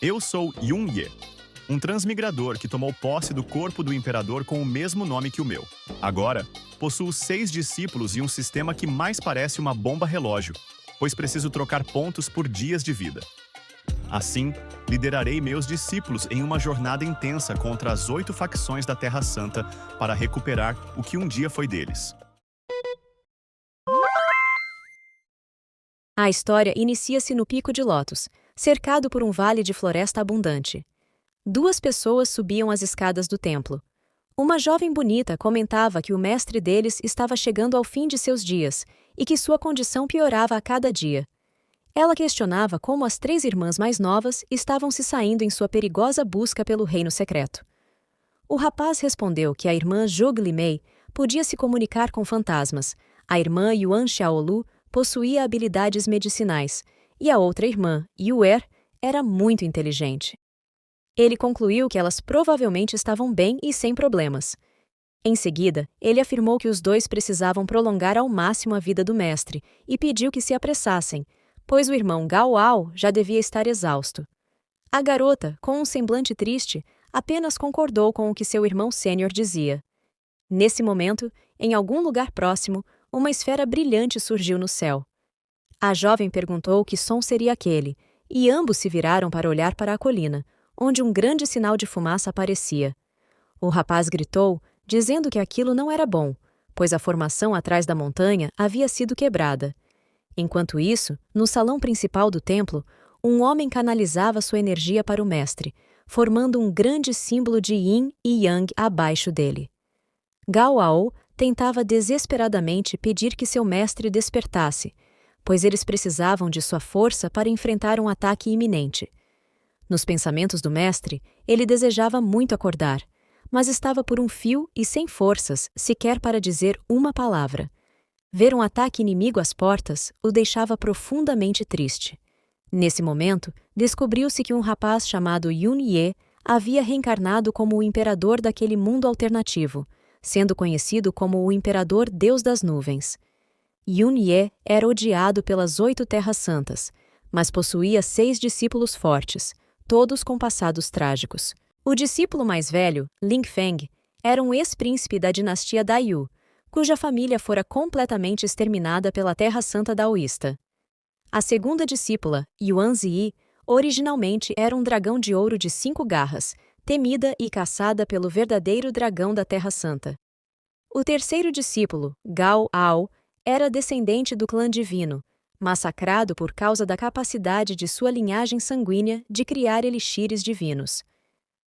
Eu sou Yun-Ye, um transmigrador que tomou posse do corpo do imperador com o mesmo nome que o meu. Agora, possuo 6 discípulos e um sistema que mais parece uma bomba relógio, pois preciso trocar pontos por dias de vida. Assim, liderarei meus discípulos em uma jornada intensa contra as 8 facções da Terra Santa para recuperar o que um dia foi deles. A história inicia-se no Pico de Lótus, cercado por um vale de floresta abundante. 2 pessoas subiam as escadas do templo. Uma jovem bonita comentava que o mestre deles estava chegando ao fim de seus dias e que sua condição piorava a cada dia. Ela questionava como as 3 irmãs mais novas estavam se saindo em sua perigosa busca pelo reino secreto. O rapaz respondeu que a irmã Zhongli podia se comunicar com fantasmas, a irmã Yuan Xiaolu possuía habilidades medicinais e a outra irmã, Yuer, era muito inteligente. Ele concluiu que elas provavelmente estavam bem e sem problemas. Em seguida, ele afirmou que os 2 precisavam prolongar ao máximo a vida do mestre e pediu que se apressassem, pois o irmão Gao Ao já devia estar exausto. A garota, com um semblante triste, apenas concordou com o que seu irmão sênior dizia. Nesse momento, em algum lugar próximo, uma esfera brilhante surgiu no céu. A jovem perguntou que som seria aquele, e ambos se viraram para olhar para a colina, onde um grande sinal de fumaça aparecia. O rapaz gritou, dizendo que aquilo não era bom, pois a formação atrás da montanha havia sido quebrada. Enquanto isso, no salão principal do templo, um homem canalizava sua energia para o mestre, formando um grande símbolo de Yin e Yang abaixo dele. Gao Ao tentava desesperadamente pedir que seu mestre despertasse, pois eles precisavam de sua força para enfrentar um ataque iminente. Nos pensamentos do mestre, ele desejava muito acordar, mas estava por um fio e sem forças sequer para dizer uma palavra. Ver um ataque inimigo às portas o deixava profundamente triste. Nesse momento, descobriu-se que um rapaz chamado Yun-Ye havia reencarnado como o imperador daquele mundo alternativo, sendo conhecido como o Imperador Deus das Nuvens. Yun-Ye era odiado pelas 8 Terras Santas, mas possuía 6 discípulos fortes, todos com passados trágicos. O discípulo mais velho, Ling Feng, era um ex-príncipe da dinastia Daiyu, cuja família fora completamente exterminada pela Terra Santa Daoísta. A segunda discípula, Yuan Ziyi, originalmente era um dragão de ouro de 5 garras, temida e caçada pelo verdadeiro dragão da Terra Santa. O terceiro discípulo, Gao Ao, era descendente do clã divino, massacrado por causa da capacidade de sua linhagem sanguínea de criar elixires divinos.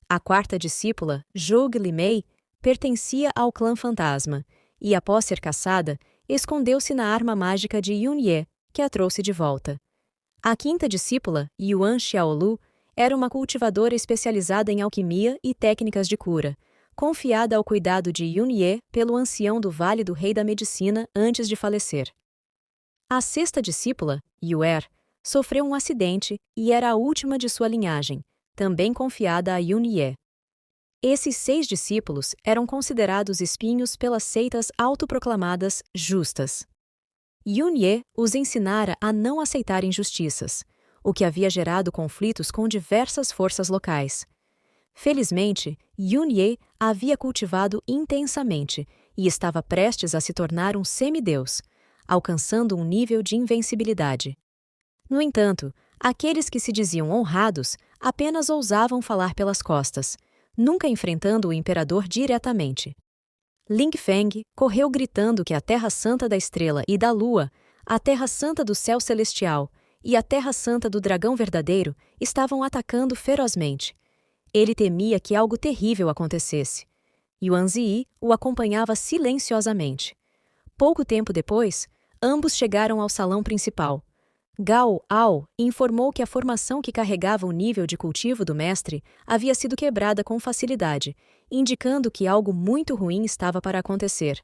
A quarta discípula, Zhongli pertencia ao clã fantasma, e após ser caçada, escondeu-se na arma mágica de Yun-Ye, que a trouxe de volta. A quinta discípula, Yuan Xiaolu, era uma cultivadora especializada em alquimia e técnicas de cura, confiada ao cuidado de Yun-Ye pelo ancião do Vale do Rei da Medicina antes de falecer. A sexta discípula, Yuer, sofreu um acidente e era a última de sua linhagem, também confiada a Yun-Ye. Esses 6 discípulos eram considerados espinhos pelas seitas autoproclamadas justas. Yun-Ye os ensinara a não aceitar injustiças, o que havia gerado conflitos com diversas forças locais. Felizmente, Yun-Ye havia cultivado intensamente e estava prestes a se tornar um semideus, alcançando um nível de invencibilidade. No entanto, aqueles que se diziam honrados apenas ousavam falar pelas costas, nunca enfrentando o imperador diretamente. Ling Feng correu gritando que a Terra Santa da Estrela e da Lua, a Terra Santa do Céu Celestial e a Terra Santa do Dragão Verdadeiro estavam atacando ferozmente. Ele temia que algo terrível acontecesse. Yuan Ziyi o acompanhava silenciosamente. Pouco tempo depois, ambos chegaram ao salão principal. Gao Ao informou que a formação que carregava o nível de cultivo do mestre havia sido quebrada com facilidade, indicando que algo muito ruim estava para acontecer.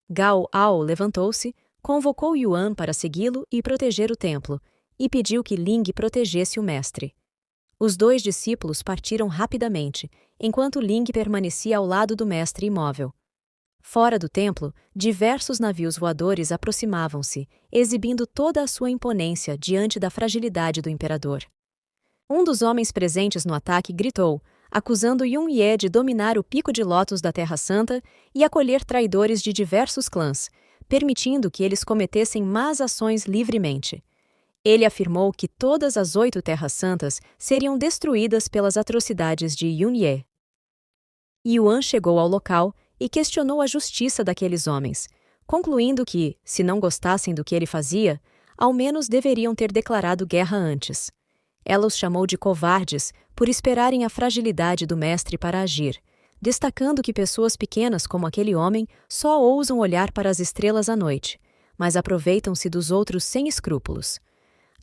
Gao Ao levantou-se, convocou Yuan para segui-lo e proteger o templo, e pediu que Ling protegesse o mestre. Os 2 discípulos partiram rapidamente, enquanto Ling permanecia ao lado do mestre imóvel. Fora do templo, diversos navios voadores aproximavam-se, exibindo toda a sua imponência diante da fragilidade do imperador. Um dos homens presentes no ataque gritou, acusando Yun-Ye de dominar o pico de lótus da Terra Santa e acolher traidores de diversos clãs, permitindo que eles cometessem más ações livremente. Ele afirmou que todas as 8 Terras Santas seriam destruídas pelas atrocidades de Yun-Ye. Yuan chegou ao local e questionou a justiça daqueles homens, concluindo que, se não gostassem do que ele fazia, ao menos deveriam ter declarado guerra antes. Ela os chamou de covardes por esperarem a fragilidade do mestre para agir, destacando que pessoas pequenas como aquele homem só ousam olhar para as estrelas à noite, mas aproveitam-se dos outros sem escrúpulos.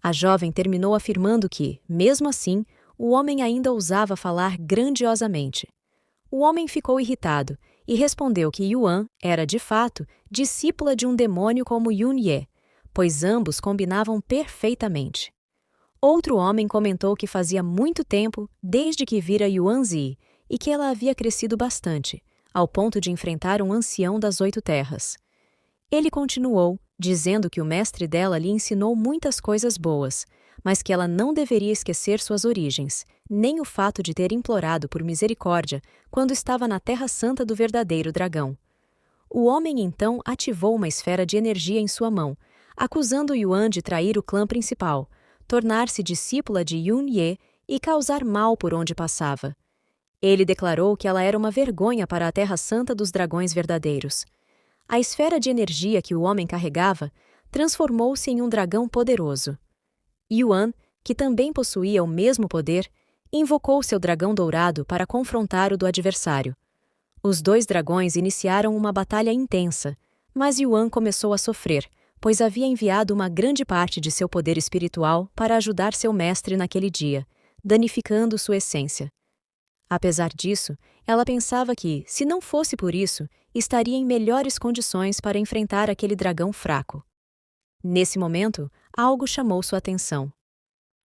A jovem terminou afirmando que, mesmo assim, o homem ainda ousava falar grandiosamente. O homem ficou irritado e respondeu que Yuan era, de fato, discípula de um demônio como Yun-Ye, pois ambos combinavam perfeitamente. Outro homem comentou que fazia muito tempo desde que vira Yuan-Zi e que ela havia crescido bastante, ao ponto de enfrentar um ancião das 8 terras. Ele continuou, dizendo que o mestre dela lhe ensinou muitas coisas boas, mas que ela não deveria esquecer suas origens, nem o fato de ter implorado por misericórdia quando estava na Terra Santa do verdadeiro dragão. O homem então ativou uma esfera de energia em sua mão, acusando Yuan de trair o clã principal, tornar-se discípula de Yun-Ye e causar mal por onde passava. Ele declarou que ela era uma vergonha para a Terra Santa dos Dragões Verdadeiros. A esfera de energia que o homem carregava transformou-se em um dragão poderoso. Yuan, que também possuía o mesmo poder, invocou seu dragão dourado para confrontar o do adversário. Os 2 dragões iniciaram uma batalha intensa, mas Yuan começou a sofrer, pois havia enviado uma grande parte de seu poder espiritual para ajudar seu mestre naquele dia, danificando sua essência. Apesar disso, ela pensava que, se não fosse por isso, estaria em melhores condições para enfrentar aquele dragão fraco. Nesse momento, algo chamou sua atenção.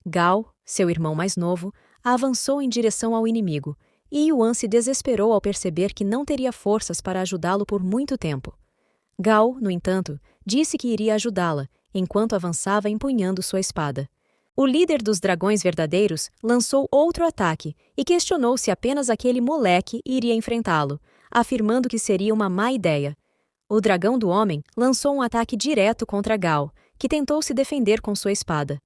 Gao, seu irmão mais novo, avançou em direção ao inimigo, e Yuan se desesperou ao perceber que não teria forças para ajudá-lo por muito tempo. Gao, no entanto, disse que iria ajudá-la, enquanto avançava empunhando sua espada. O líder dos dragões verdadeiros lançou outro ataque e questionou se apenas aquele moleque iria enfrentá-lo, afirmando que seria uma má ideia. O dragão do homem lançou um ataque direto contra Gao, que tentou se defender com sua espada.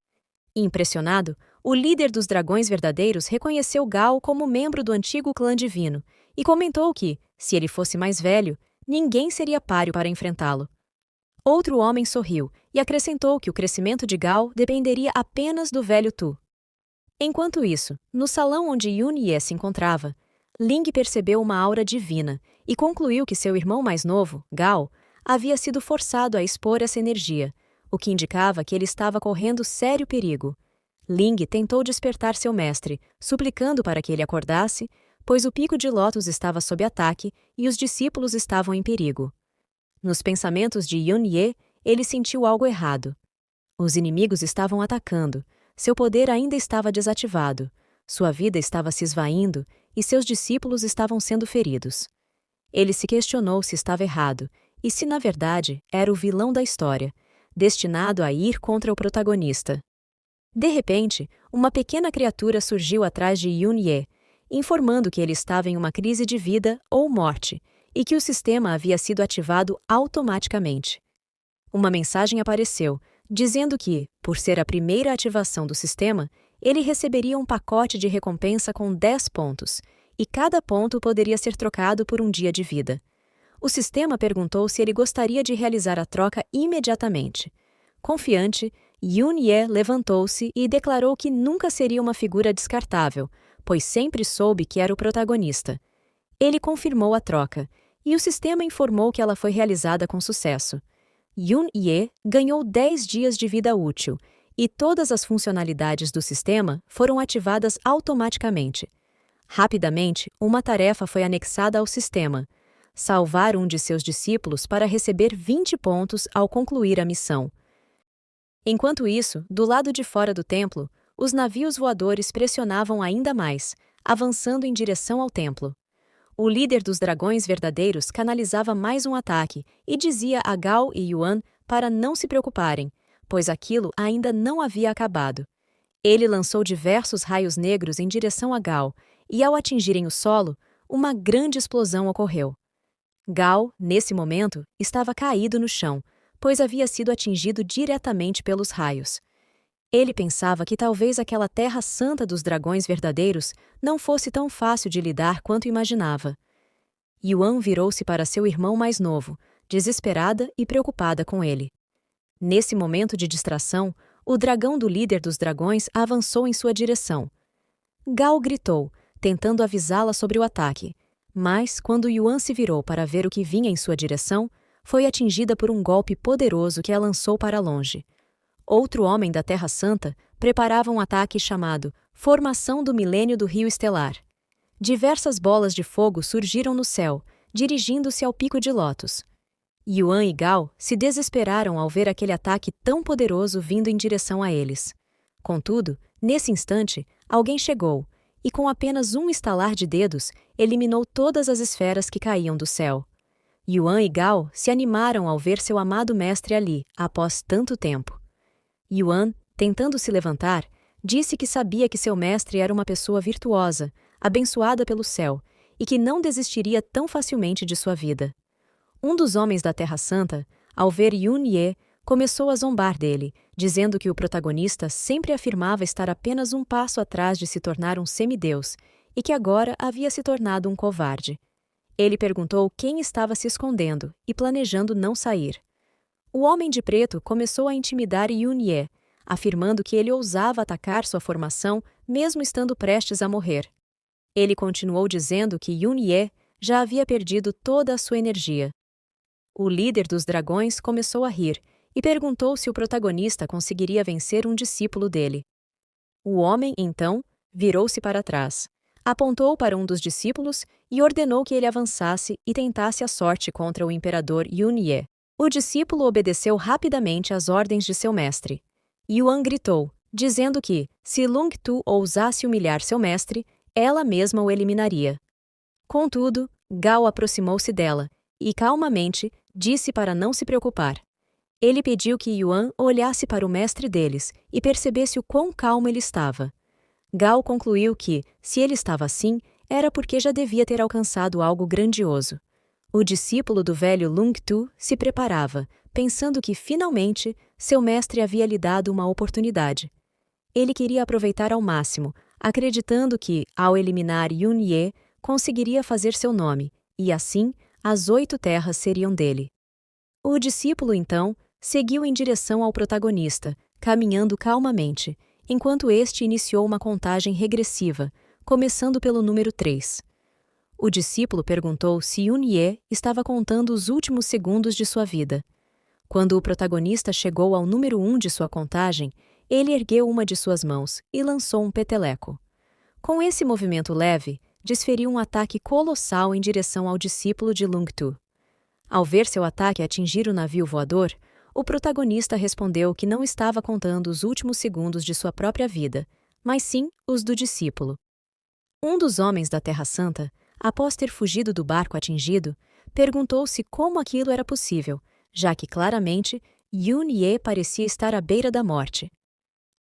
Impressionado, o líder dos dragões verdadeiros reconheceu Gao como membro do antigo clã divino e comentou que, se ele fosse mais velho, ninguém seria páreo para enfrentá-lo. Outro homem sorriu e acrescentou que o crescimento de Gao dependeria apenas do velho Tu. Enquanto isso, no salão onde Yun-Ye se encontrava, Ling percebeu uma aura divina e concluiu que seu irmão mais novo, Gao, havia sido forçado a expor essa energia, o que indicava que ele estava correndo sério perigo. Ling tentou despertar seu mestre, suplicando para que ele acordasse, pois o pico de lótus estava sob ataque e os discípulos estavam em perigo. Nos pensamentos de Yun-Ye, ele sentiu algo errado. Os inimigos estavam atacando, seu poder ainda estava desativado, sua vida estava se esvaindo e seus discípulos estavam sendo feridos. Ele se questionou se estava errado e se, na verdade, era o vilão da história, destinado a ir contra o protagonista. De repente, uma pequena criatura surgiu atrás de Yun-Ye, informando que ele estava em uma crise de vida ou morte e que o sistema havia sido ativado automaticamente. Uma mensagem apareceu, dizendo que, por ser a primeira ativação do sistema, ele receberia um pacote de recompensa com 10 pontos, e cada ponto poderia ser trocado por um dia de vida. O sistema perguntou se ele gostaria de realizar a troca imediatamente. Confiante, Yun-Ye levantou-se e declarou que nunca seria uma figura descartável, pois sempre soube que era o protagonista. Ele confirmou a troca, e o sistema informou que ela foi realizada com sucesso. Yun-Ye ganhou 10 dias de vida útil, e todas as funcionalidades do sistema foram ativadas automaticamente. Rapidamente, uma tarefa foi anexada ao sistema: salvar um de seus discípulos para receber 20 pontos ao concluir a missão. Enquanto isso, do lado de fora do templo, os navios voadores pressionavam ainda mais, avançando em direção ao templo. O líder dos dragões verdadeiros canalizava mais um ataque e dizia a Gao e Yuan para não se preocuparem, pois aquilo ainda não havia acabado. Ele lançou diversos raios negros em direção a Gal, e ao atingirem o solo, uma grande explosão ocorreu. Gal, nesse momento, estava caído no chão, pois havia sido atingido diretamente pelos raios. Ele pensava que talvez aquela terra santa dos dragões verdadeiros não fosse tão fácil de lidar quanto imaginava. Yuan virou-se para seu irmão mais novo, desesperada e preocupada com ele. Nesse momento de distração, o dragão do líder dos dragões avançou em sua direção. Gal gritou, tentando avisá-la sobre o ataque, mas, quando Yuan se virou para ver o que vinha em sua direção, foi atingida por um golpe poderoso que a lançou para longe. Outro homem da Terra Santa preparava um ataque chamado Formação do Milênio do Rio Estelar. Diversas bolas de fogo surgiram no céu, dirigindo-se ao Pico de Lótus. Yuan e Gal se desesperaram ao ver aquele ataque tão poderoso vindo em direção a eles. Contudo, nesse instante, alguém chegou, e com apenas um estalar de dedos, eliminou todas as esferas que caíam do céu. Yuan e Gal se animaram ao ver seu amado mestre ali, após tanto tempo. Yuan, tentando se levantar, disse que sabia que seu mestre era uma pessoa virtuosa, abençoada pelo céu, e que não desistiria tão facilmente de sua vida. Um dos homens da Terra Santa, ao ver Yun Ye, começou a zombar dele, dizendo que o protagonista sempre afirmava estar apenas um passo atrás de se tornar um semideus e que agora havia se tornado um covarde. Ele perguntou quem estava se escondendo e planejando não sair. O homem de preto começou a intimidar Yun Ye, afirmando que ele ousava atacar sua formação mesmo estando prestes a morrer. Ele continuou dizendo que Yun Ye já havia perdido toda a sua energia. O líder dos dragões começou a rir e perguntou se o protagonista conseguiria vencer um discípulo dele. O homem, então, virou-se para trás, apontou para um dos discípulos e ordenou que ele avançasse e tentasse a sorte contra o imperador Yun Ye. O discípulo obedeceu rapidamente às ordens de seu mestre. Yuan gritou, dizendo que, se Lung Tu ousasse humilhar seu mestre, ela mesma o eliminaria. Contudo, Gao aproximou-se dela e, calmamente, disse para não se preocupar. Ele pediu que Yuan olhasse para o mestre deles e percebesse o quão calmo ele estava. Gao concluiu que, se ele estava assim, era porque já devia ter alcançado algo grandioso. O discípulo do velho Lung Tu se preparava, pensando que, finalmente, seu mestre havia lhe dado uma oportunidade. Ele queria aproveitar ao máximo, acreditando que, ao eliminar Yun Ye, conseguiria fazer seu nome, e assim, as 8 terras seriam dele. O discípulo, então, seguiu em direção ao protagonista, caminhando calmamente, enquanto este iniciou uma contagem regressiva, começando pelo número 3. O discípulo perguntou se Yun Ye estava contando os últimos segundos de sua vida. Quando o protagonista chegou ao número 1 de sua contagem, ele ergueu uma de suas mãos e lançou um peteleco. Com esse movimento leve, desferiu um ataque colossal em direção ao discípulo de Lung Tu. Ao ver seu ataque atingir o navio voador, o protagonista respondeu que não estava contando os últimos segundos de sua própria vida, mas sim os do discípulo. Um dos homens da Terra Santa, após ter fugido do barco atingido, perguntou-se como aquilo era possível, já que claramente Yun Ye parecia estar à beira da morte.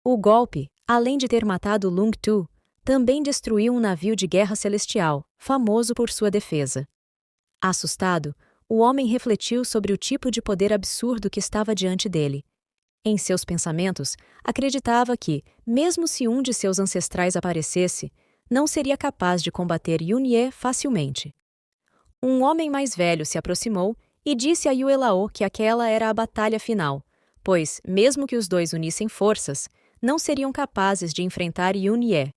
O golpe, além de ter matado Lung Tu, também destruiu um navio de guerra celestial, famoso por sua defesa. Assustado, o homem refletiu sobre o tipo de poder absurdo que estava diante dele. Em seus pensamentos, acreditava que, mesmo se um de seus ancestrais aparecesse, não seria capaz de combater Yun Ye facilmente. Um homem mais velho se aproximou e disse a Yuelao que aquela era a batalha final, pois, mesmo que os dois unissem forças, não seriam capazes de enfrentar Yun Ye.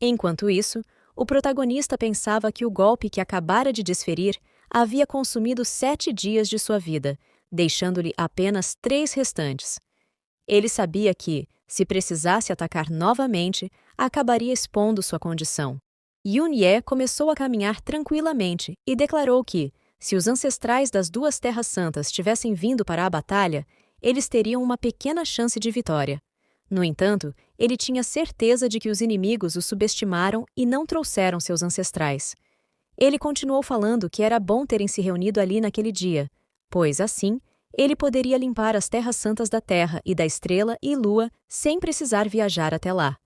Enquanto isso, o protagonista pensava que o golpe que acabara de desferir havia consumido 7 dias de sua vida, deixando-lhe apenas 3 restantes. Ele sabia que, se precisasse atacar novamente, acabaria expondo sua condição. Yun Ye começou a caminhar tranquilamente e declarou que, se os ancestrais das 2 Terras Santas tivessem vindo para a batalha, eles teriam uma pequena chance de vitória. No entanto, ele tinha certeza de que os inimigos o subestimaram e não trouxeram seus ancestrais. Ele continuou falando que era bom terem se reunido ali naquele dia, pois, assim, ele poderia limpar as Terras Santas da Terra e da Estrela e Lua sem precisar viajar até lá.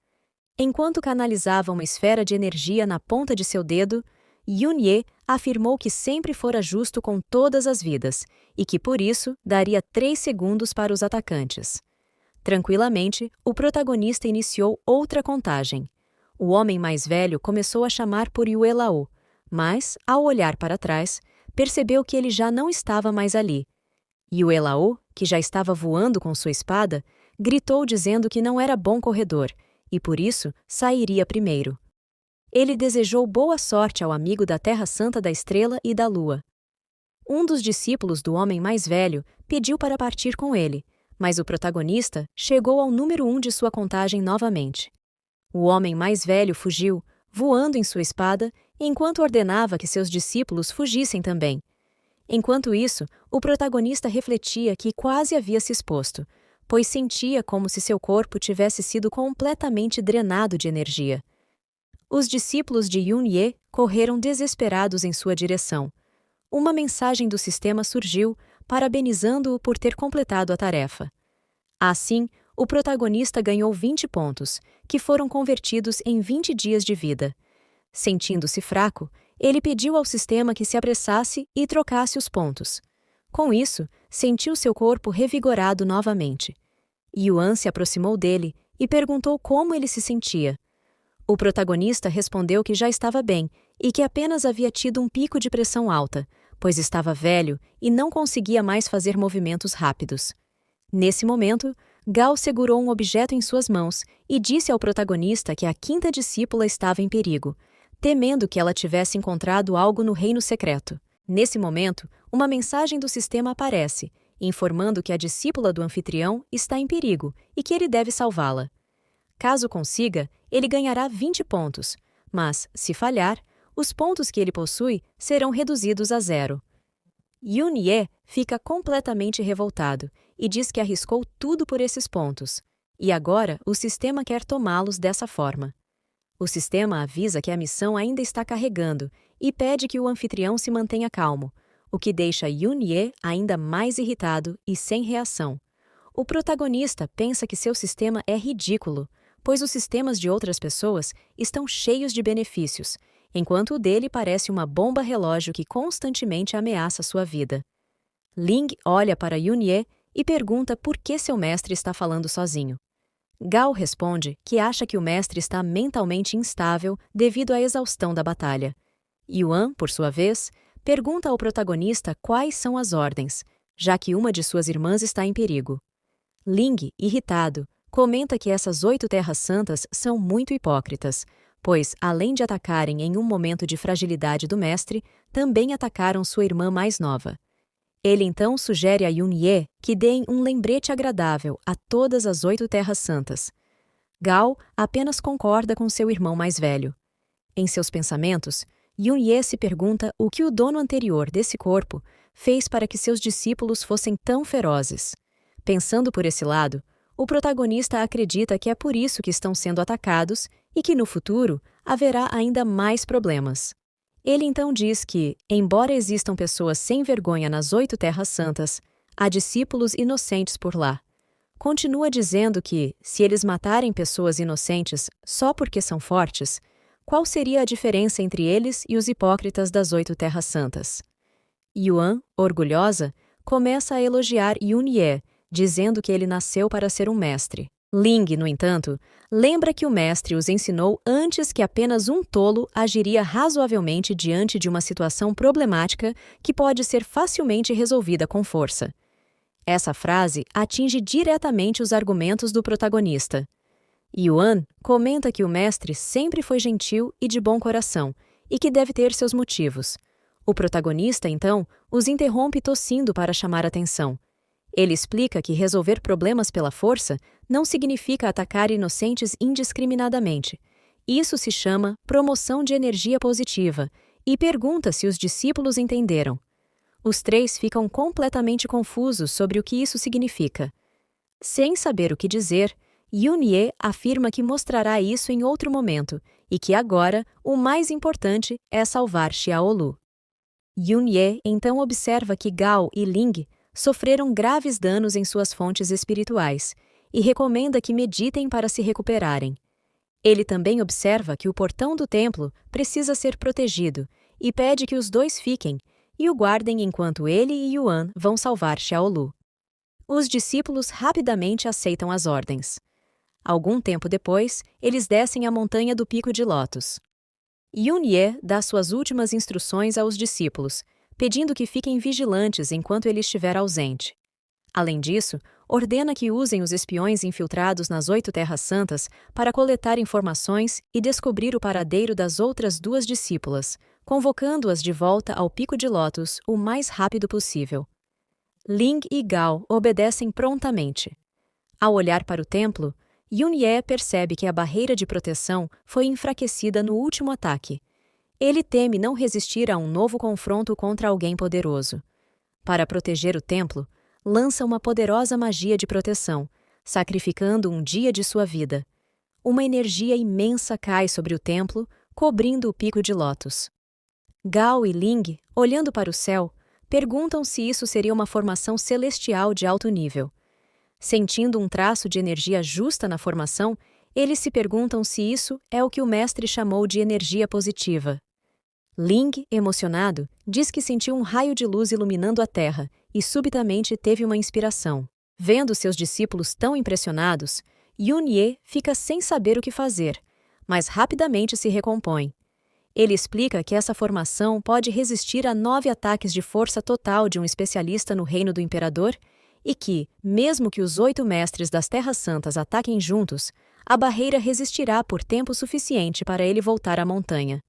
Enquanto canalizava uma esfera de energia na ponta de seu dedo, Yun-Ye afirmou que sempre fora justo com todas as vidas e que, por isso, daria 3 segundos para os atacantes. Tranquilamente, o protagonista iniciou outra contagem. O homem mais velho começou a chamar por Yue Lao, mas, ao olhar para trás, percebeu que ele já não estava mais ali. Yue Lao, que já estava voando com sua espada, gritou dizendo que não era bom corredor e, por isso, sairia primeiro. Ele desejou boa sorte ao amigo da Terra Santa da Estrela e da Lua. Um dos discípulos do homem mais velho pediu para partir com ele, mas o protagonista chegou ao número 1 de sua contagem novamente. O homem mais velho fugiu, voando em sua espada, enquanto ordenava que seus discípulos fugissem também. Enquanto isso, o protagonista refletia que quase havia se exposto, pois sentia como se seu corpo tivesse sido completamente drenado de energia. Os discípulos de Yun-Ye correram desesperados em sua direção. Uma mensagem do sistema surgiu, parabenizando-o por ter completado a tarefa. Assim, o protagonista ganhou 20 pontos, que foram convertidos em 20 dias de vida. Sentindo-se fraco, ele pediu ao sistema que se apressasse e trocasse os pontos. Com isso, sentiu seu corpo revigorado novamente. Yuan se aproximou dele e perguntou como ele se sentia. O protagonista respondeu que já estava bem e que apenas havia tido um pico de pressão alta, pois estava velho e não conseguia mais fazer movimentos rápidos. Nesse momento, Gao segurou um objeto em suas mãos e disse ao protagonista que a quinta discípula estava em perigo, temendo que ela tivesse encontrado algo no reino secreto. Nesse momento, uma mensagem do sistema aparece, informando que a discípula do anfitrião está em perigo e que ele deve salvá-la. Caso consiga, ele ganhará 20 pontos, mas, se falhar, os pontos que ele possui serão reduzidos a 0. Yun-Ye fica completamente revoltado e diz que arriscou tudo por esses pontos, e agora o sistema quer tomá-los dessa forma. O sistema avisa que a missão ainda está carregando e pede que o anfitrião se mantenha calmo, o que deixa Yun-Ye ainda mais irritado e sem reação. O protagonista pensa que seu sistema é ridículo, pois os sistemas de outras pessoas estão cheios de benefícios, enquanto o dele parece uma bomba relógio que constantemente ameaça sua vida. Ling olha para Yun-Ye e pergunta por que seu mestre está falando sozinho. Gao responde que acha que o mestre está mentalmente instável devido à exaustão da batalha. Yuan, por sua vez, pergunta ao protagonista quais são as ordens, já que uma de suas irmãs está em perigo. Ling, irritado, comenta que essas 8 terras santas são muito hipócritas, pois, além de atacarem em um momento de fragilidade do mestre, também atacaram sua irmã mais nova. Ele então sugere a Yun-Ye que deem um lembrete agradável a todas as 8 terras santas. Gao apenas concorda com seu irmão mais velho. Em seus pensamentos, Yun-Ye se pergunta o que o dono anterior desse corpo fez para que seus discípulos fossem tão ferozes. Pensando por esse lado, o protagonista acredita que é por isso que estão sendo atacados e que no futuro haverá ainda mais problemas. Ele então diz que, embora existam pessoas sem vergonha nas 8 terras santas, há discípulos inocentes por lá. Continua dizendo que, se eles matarem pessoas inocentes só porque são fortes, qual seria a diferença entre eles e os hipócritas das 8 terras santas? Yuan, orgulhosa, começa a elogiar Yun-Ye, dizendo que ele nasceu para ser um mestre. Ling, no entanto, lembra que o mestre os ensinou antes que apenas um tolo agiria razoavelmente diante de uma situação problemática que pode ser facilmente resolvida com força. Essa frase atinge diretamente os argumentos do protagonista. Yuan comenta que o mestre sempre foi gentil e de bom coração, e que deve ter seus motivos. O protagonista, então, os interrompe tossindo para chamar atenção. Ele explica que resolver problemas pela força não significa atacar inocentes indiscriminadamente. Isso se chama promoção de energia positiva e pergunta se os discípulos entenderam. Os 3 ficam completamente confusos sobre o que isso significa. Sem saber o que dizer, Yun-Ye afirma que mostrará isso em outro momento e que agora o mais importante é salvar Xiaolu. Yun-Ye então observa que Gao e Ling sofreram graves danos em suas fontes espirituais e recomenda que meditem para se recuperarem. Ele também observa que o portão do templo precisa ser protegido e pede que os dois fiquem e o guardem enquanto ele e Yuan vão salvar Xiaolu. Os discípulos rapidamente aceitam as ordens. Algum tempo depois, eles descem a montanha do Pico de Lótus. Yun-Ye dá suas últimas instruções aos discípulos, pedindo que fiquem vigilantes enquanto ele estiver ausente. Além disso, ordena que usem os espiões infiltrados nas 8 Terras Santas para coletar informações e descobrir o paradeiro das outras 2 discípulas, convocando-as de volta ao Pico de Lótus o mais rápido possível. Ling e Gao obedecem prontamente. Ao olhar para o templo, Yun-Ye percebe que a barreira de proteção foi enfraquecida no último ataque. Ele teme não resistir a um novo confronto contra alguém poderoso. Para proteger o templo, lança uma poderosa magia de proteção, sacrificando um dia de sua vida. Uma energia imensa cai sobre o templo, cobrindo o Pico de Lótus. Gao e Ling, olhando para o céu, perguntam se isso seria uma formação celestial de alto nível. Sentindo um traço de energia justa na formação, eles se perguntam se isso é o que o mestre chamou de energia positiva. Ling, emocionado, diz que sentiu um raio de luz iluminando a terra e subitamente teve uma inspiração. Vendo seus discípulos tão impressionados, Yun-Ye fica sem saber o que fazer, mas rapidamente se recompõe. Ele explica que essa formação pode resistir a 9 ataques de força total de um especialista no reino do imperador e que, mesmo que os 8 mestres das Terras Santas ataquem juntos, a barreira resistirá por tempo suficiente para ele voltar à montanha.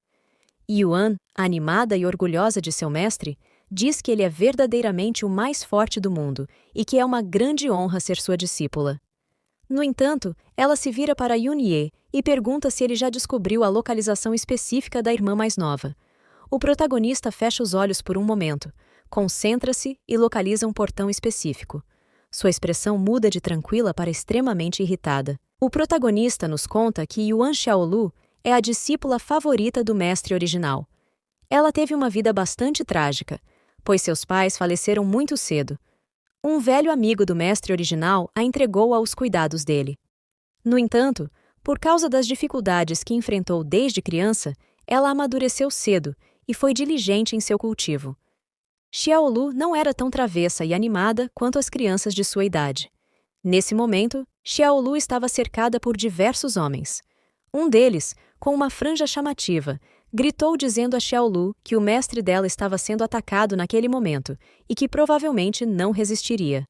Yuan, animada e orgulhosa de seu mestre, diz que ele é verdadeiramente o mais forte do mundo e que é uma grande honra ser sua discípula. No entanto, ela se vira para Yun-Ye e pergunta se ele já descobriu a localização específica da irmã mais nova. O protagonista fecha os olhos por um momento, concentra-se e localiza um portão específico. Sua expressão muda de tranquila para extremamente irritada. O protagonista nos conta que Yuan Xiaolu é a discípula favorita do mestre original. Ela teve uma vida bastante trágica, pois seus pais faleceram muito cedo. Um velho amigo do mestre original a entregou aos cuidados dele. No entanto, por causa das dificuldades que enfrentou desde criança, ela amadureceu cedo e foi diligente em seu cultivo. Xiaolu não era tão travessa e animada quanto as crianças de sua idade. Nesse momento, Xiaolu estava cercada por diversos homens. Um deles, com uma franja chamativa, gritou dizendo a Xiaolu que o mestre dela estava sendo atacado naquele momento e que provavelmente não resistiria.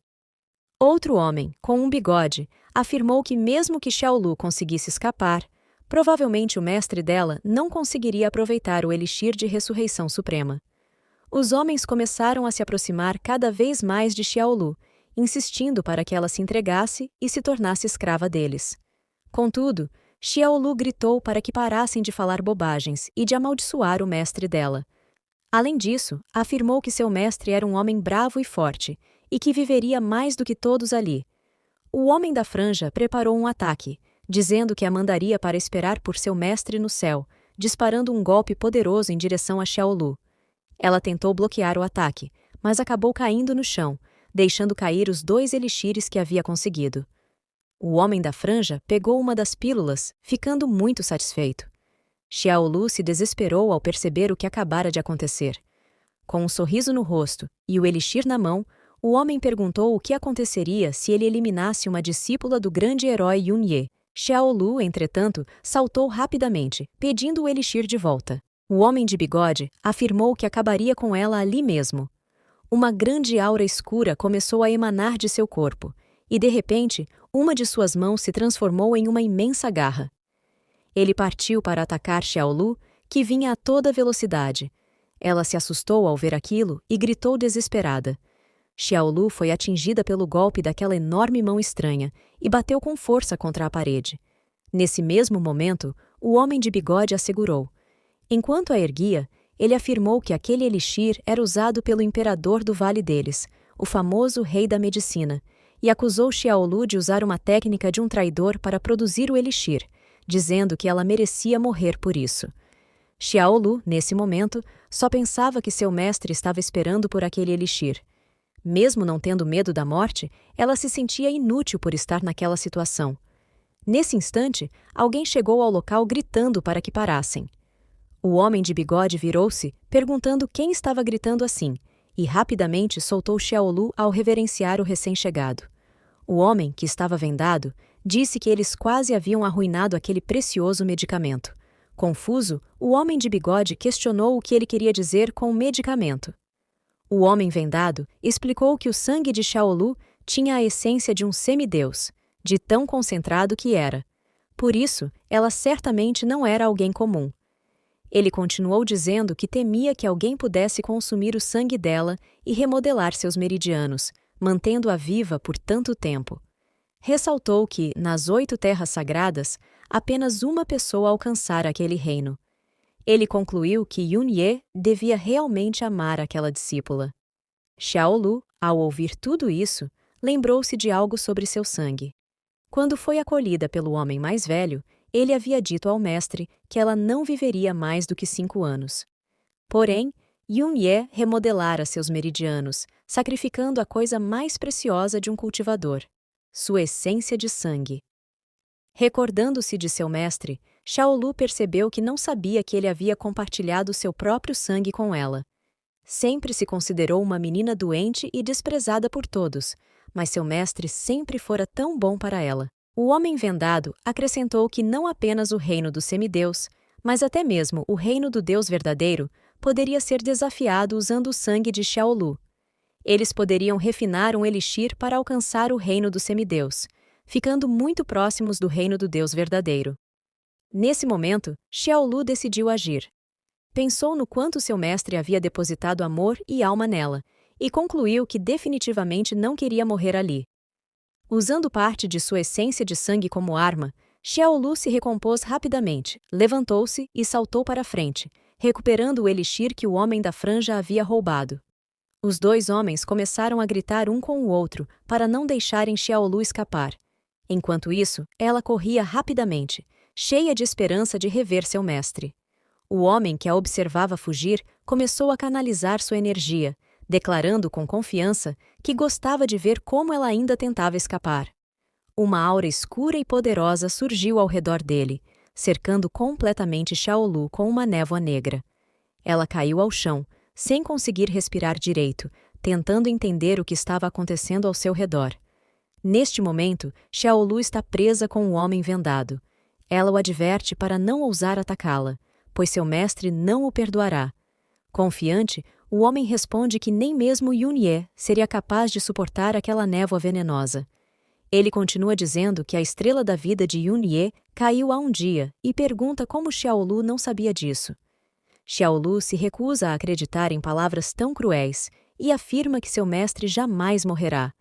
Outro homem, com um bigode, afirmou que mesmo que Xiaolu conseguisse escapar, provavelmente o mestre dela não conseguiria aproveitar o elixir de ressurreição suprema. Os homens começaram a se aproximar cada vez mais de Xiaolu, insistindo para que ela se entregasse e se tornasse escrava deles. Contudo, Xiaolu gritou para que parassem de falar bobagens e de amaldiçoar o mestre dela. Além disso, afirmou que seu mestre era um homem bravo e forte, e que viveria mais do que todos ali. O homem da franja preparou um ataque, dizendo que a mandaria para esperar por seu mestre no céu, disparando um golpe poderoso em direção a Xiaolu. Ela tentou bloquear o ataque, mas acabou caindo no chão, deixando cair os 2 elixires que havia conseguido. O homem da franja pegou uma das pílulas, ficando muito satisfeito. Xiaolu se desesperou ao perceber o que acabara de acontecer. Com um sorriso no rosto e o elixir na mão, o homem perguntou o que aconteceria se ele eliminasse uma discípula do grande herói Yun-Ye. Xiaolu, entretanto, saltou rapidamente, pedindo o elixir de volta. O homem de bigode afirmou que acabaria com ela ali mesmo. Uma grande aura escura começou a emanar de seu corpo, e de repente, uma de suas mãos se transformou em uma imensa garra. Ele partiu para atacar Xiaolu, que vinha a toda velocidade. Ela se assustou ao ver aquilo e gritou desesperada. Xiaolu foi atingida pelo golpe daquela enorme mão estranha e bateu com força contra a parede. Nesse mesmo momento, o homem de bigode a segurou. Enquanto a erguia, ele afirmou que aquele elixir era usado pelo imperador do vale deles, o famoso rei da medicina, e acusou Xiaolu de usar uma técnica de um traidor para produzir o elixir, dizendo que ela merecia morrer por isso. Xiaolu, nesse momento, só pensava que seu mestre estava esperando por aquele elixir. Mesmo não tendo medo da morte, ela se sentia inútil por estar naquela situação. Nesse instante, alguém chegou ao local gritando para que parassem. O homem de bigode virou-se, perguntando quem estava gritando assim, e rapidamente soltou Xiaolu ao reverenciar o recém-chegado. O homem, que estava vendado, disse que eles quase haviam arruinado aquele precioso medicamento. Confuso, o homem de bigode questionou o que ele queria dizer com o medicamento. O homem vendado explicou que o sangue de Xiaolu tinha a essência de um semideus, de tão concentrado que era. Por isso, ela certamente não era alguém comum. Ele continuou dizendo que temia que alguém pudesse consumir o sangue dela e remodelar seus meridianos, mantendo-a viva por tanto tempo. Ressaltou que, nas 8 terras sagradas, apenas uma pessoa alcançara aquele reino. Ele concluiu que Yunye devia realmente amar aquela discípula. Xiaolu, ao ouvir tudo isso, lembrou-se de algo sobre seu sangue. Quando foi acolhida pelo homem mais velho, ele havia dito ao mestre que ela não viveria mais do que 5 anos. Porém, Yunye remodelara seus meridianos, sacrificando a coisa mais preciosa de um cultivador, sua essência de sangue. Recordando-se de seu mestre, Xiaolu percebeu que não sabia que ele havia compartilhado seu próprio sangue com ela. Sempre se considerou uma menina doente e desprezada por todos, mas seu mestre sempre fora tão bom para ela. O homem vendado acrescentou que não apenas o reino do semideus, mas até mesmo o reino do Deus verdadeiro poderia ser desafiado usando o sangue de Xiaolu. Eles poderiam refinar um elixir para alcançar o reino do semideus, ficando muito próximos do reino do Deus verdadeiro. Nesse momento, Xiaolu decidiu agir. Pensou no quanto seu mestre havia depositado amor e alma nela, e concluiu que definitivamente não queria morrer ali. Usando parte de sua essência de sangue como arma, Xiaolu se recompôs rapidamente, levantou-se e saltou para a frente, recuperando o elixir que o homem da franja havia roubado. Os 2 homens começaram a gritar um com o outro para não deixarem Xiaolu escapar. Enquanto isso, ela corria rapidamente, cheia de esperança de rever seu mestre. O homem que a observava fugir começou a canalizar sua energia, declarando com confiança que gostava de ver como ela ainda tentava escapar. Uma aura escura e poderosa surgiu ao redor dele, cercando completamente Xiaolu com uma névoa negra. Ela caiu ao chão, sem conseguir respirar direito, tentando entender o que estava acontecendo ao seu redor. Neste momento, Xiaolu está presa com o homem vendado. Ela o adverte para não ousar atacá-la, pois seu mestre não o perdoará. Confiante, o homem responde que nem mesmo Yunye seria capaz de suportar aquela névoa venenosa. Ele continua dizendo que a estrela da vida de Yunye caiu há um dia e pergunta como Xiaolu não sabia disso. Xiaolu se recusa a acreditar em palavras tão cruéis e afirma que seu mestre jamais morrerá.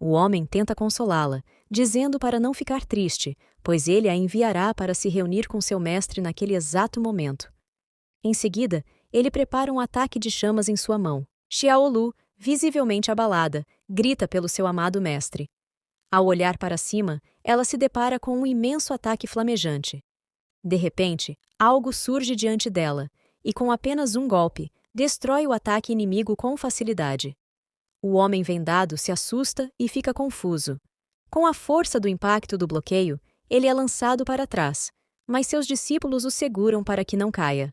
O homem tenta consolá-la, dizendo para não ficar triste, pois ele a enviará para se reunir com seu mestre naquele exato momento. Em seguida, ele prepara um ataque de chamas em sua mão. Xiaolu, visivelmente abalada, grita pelo seu amado mestre. Ao olhar para cima, ela se depara com um imenso ataque flamejante. De repente, algo surge diante dela, e com apenas um golpe, destrói o ataque inimigo com facilidade. O homem vendado se assusta e fica confuso. Com a força do impacto do bloqueio, ele é lançado para trás, mas seus discípulos o seguram para que não caia.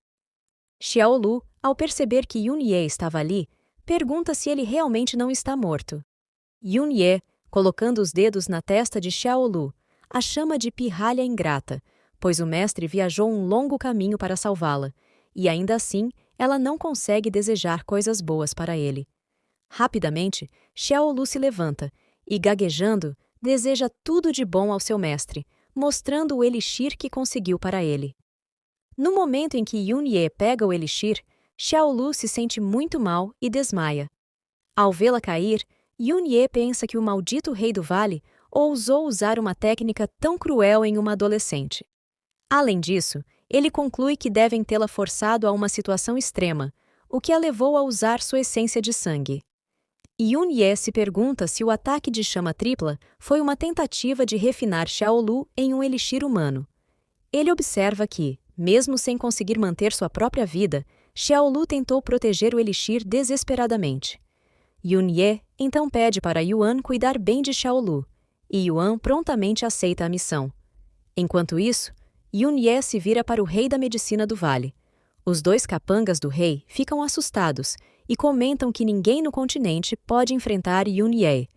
Xiaolu, ao perceber que Yunye estava ali, pergunta se ele realmente não está morto. Yunye, colocando os dedos na testa de Xiaolu, a chama de pirralha ingrata, pois o mestre viajou um longo caminho para salvá-la, e ainda assim ela não consegue desejar coisas boas para ele. Rapidamente, Xiaolu se levanta e, gaguejando, deseja tudo de bom ao seu mestre, mostrando o elixir que conseguiu para ele. No momento em que Yunye pega o elixir, Xiaolu se sente muito mal e desmaia. Ao vê-la cair, Yunye pensa que o maldito rei do vale ousou usar uma técnica tão cruel em uma adolescente. Além disso, ele conclui que devem tê-la forçado a uma situação extrema, o que a levou a usar sua essência de sangue. Yunye se pergunta se o ataque de chama tripla foi uma tentativa de refinar Xiaolu em um elixir humano. Ele observa que, mesmo sem conseguir manter sua própria vida, Xiaolu tentou proteger o elixir desesperadamente. Yunye então pede para Yuan cuidar bem de Xiaolu, e Yuan prontamente aceita a missão. Enquanto isso, Yun-Ye se vira para o rei da medicina do vale. Os dois capangas do rei ficam assustados e comentam que ninguém no continente pode enfrentar Yun-Ye.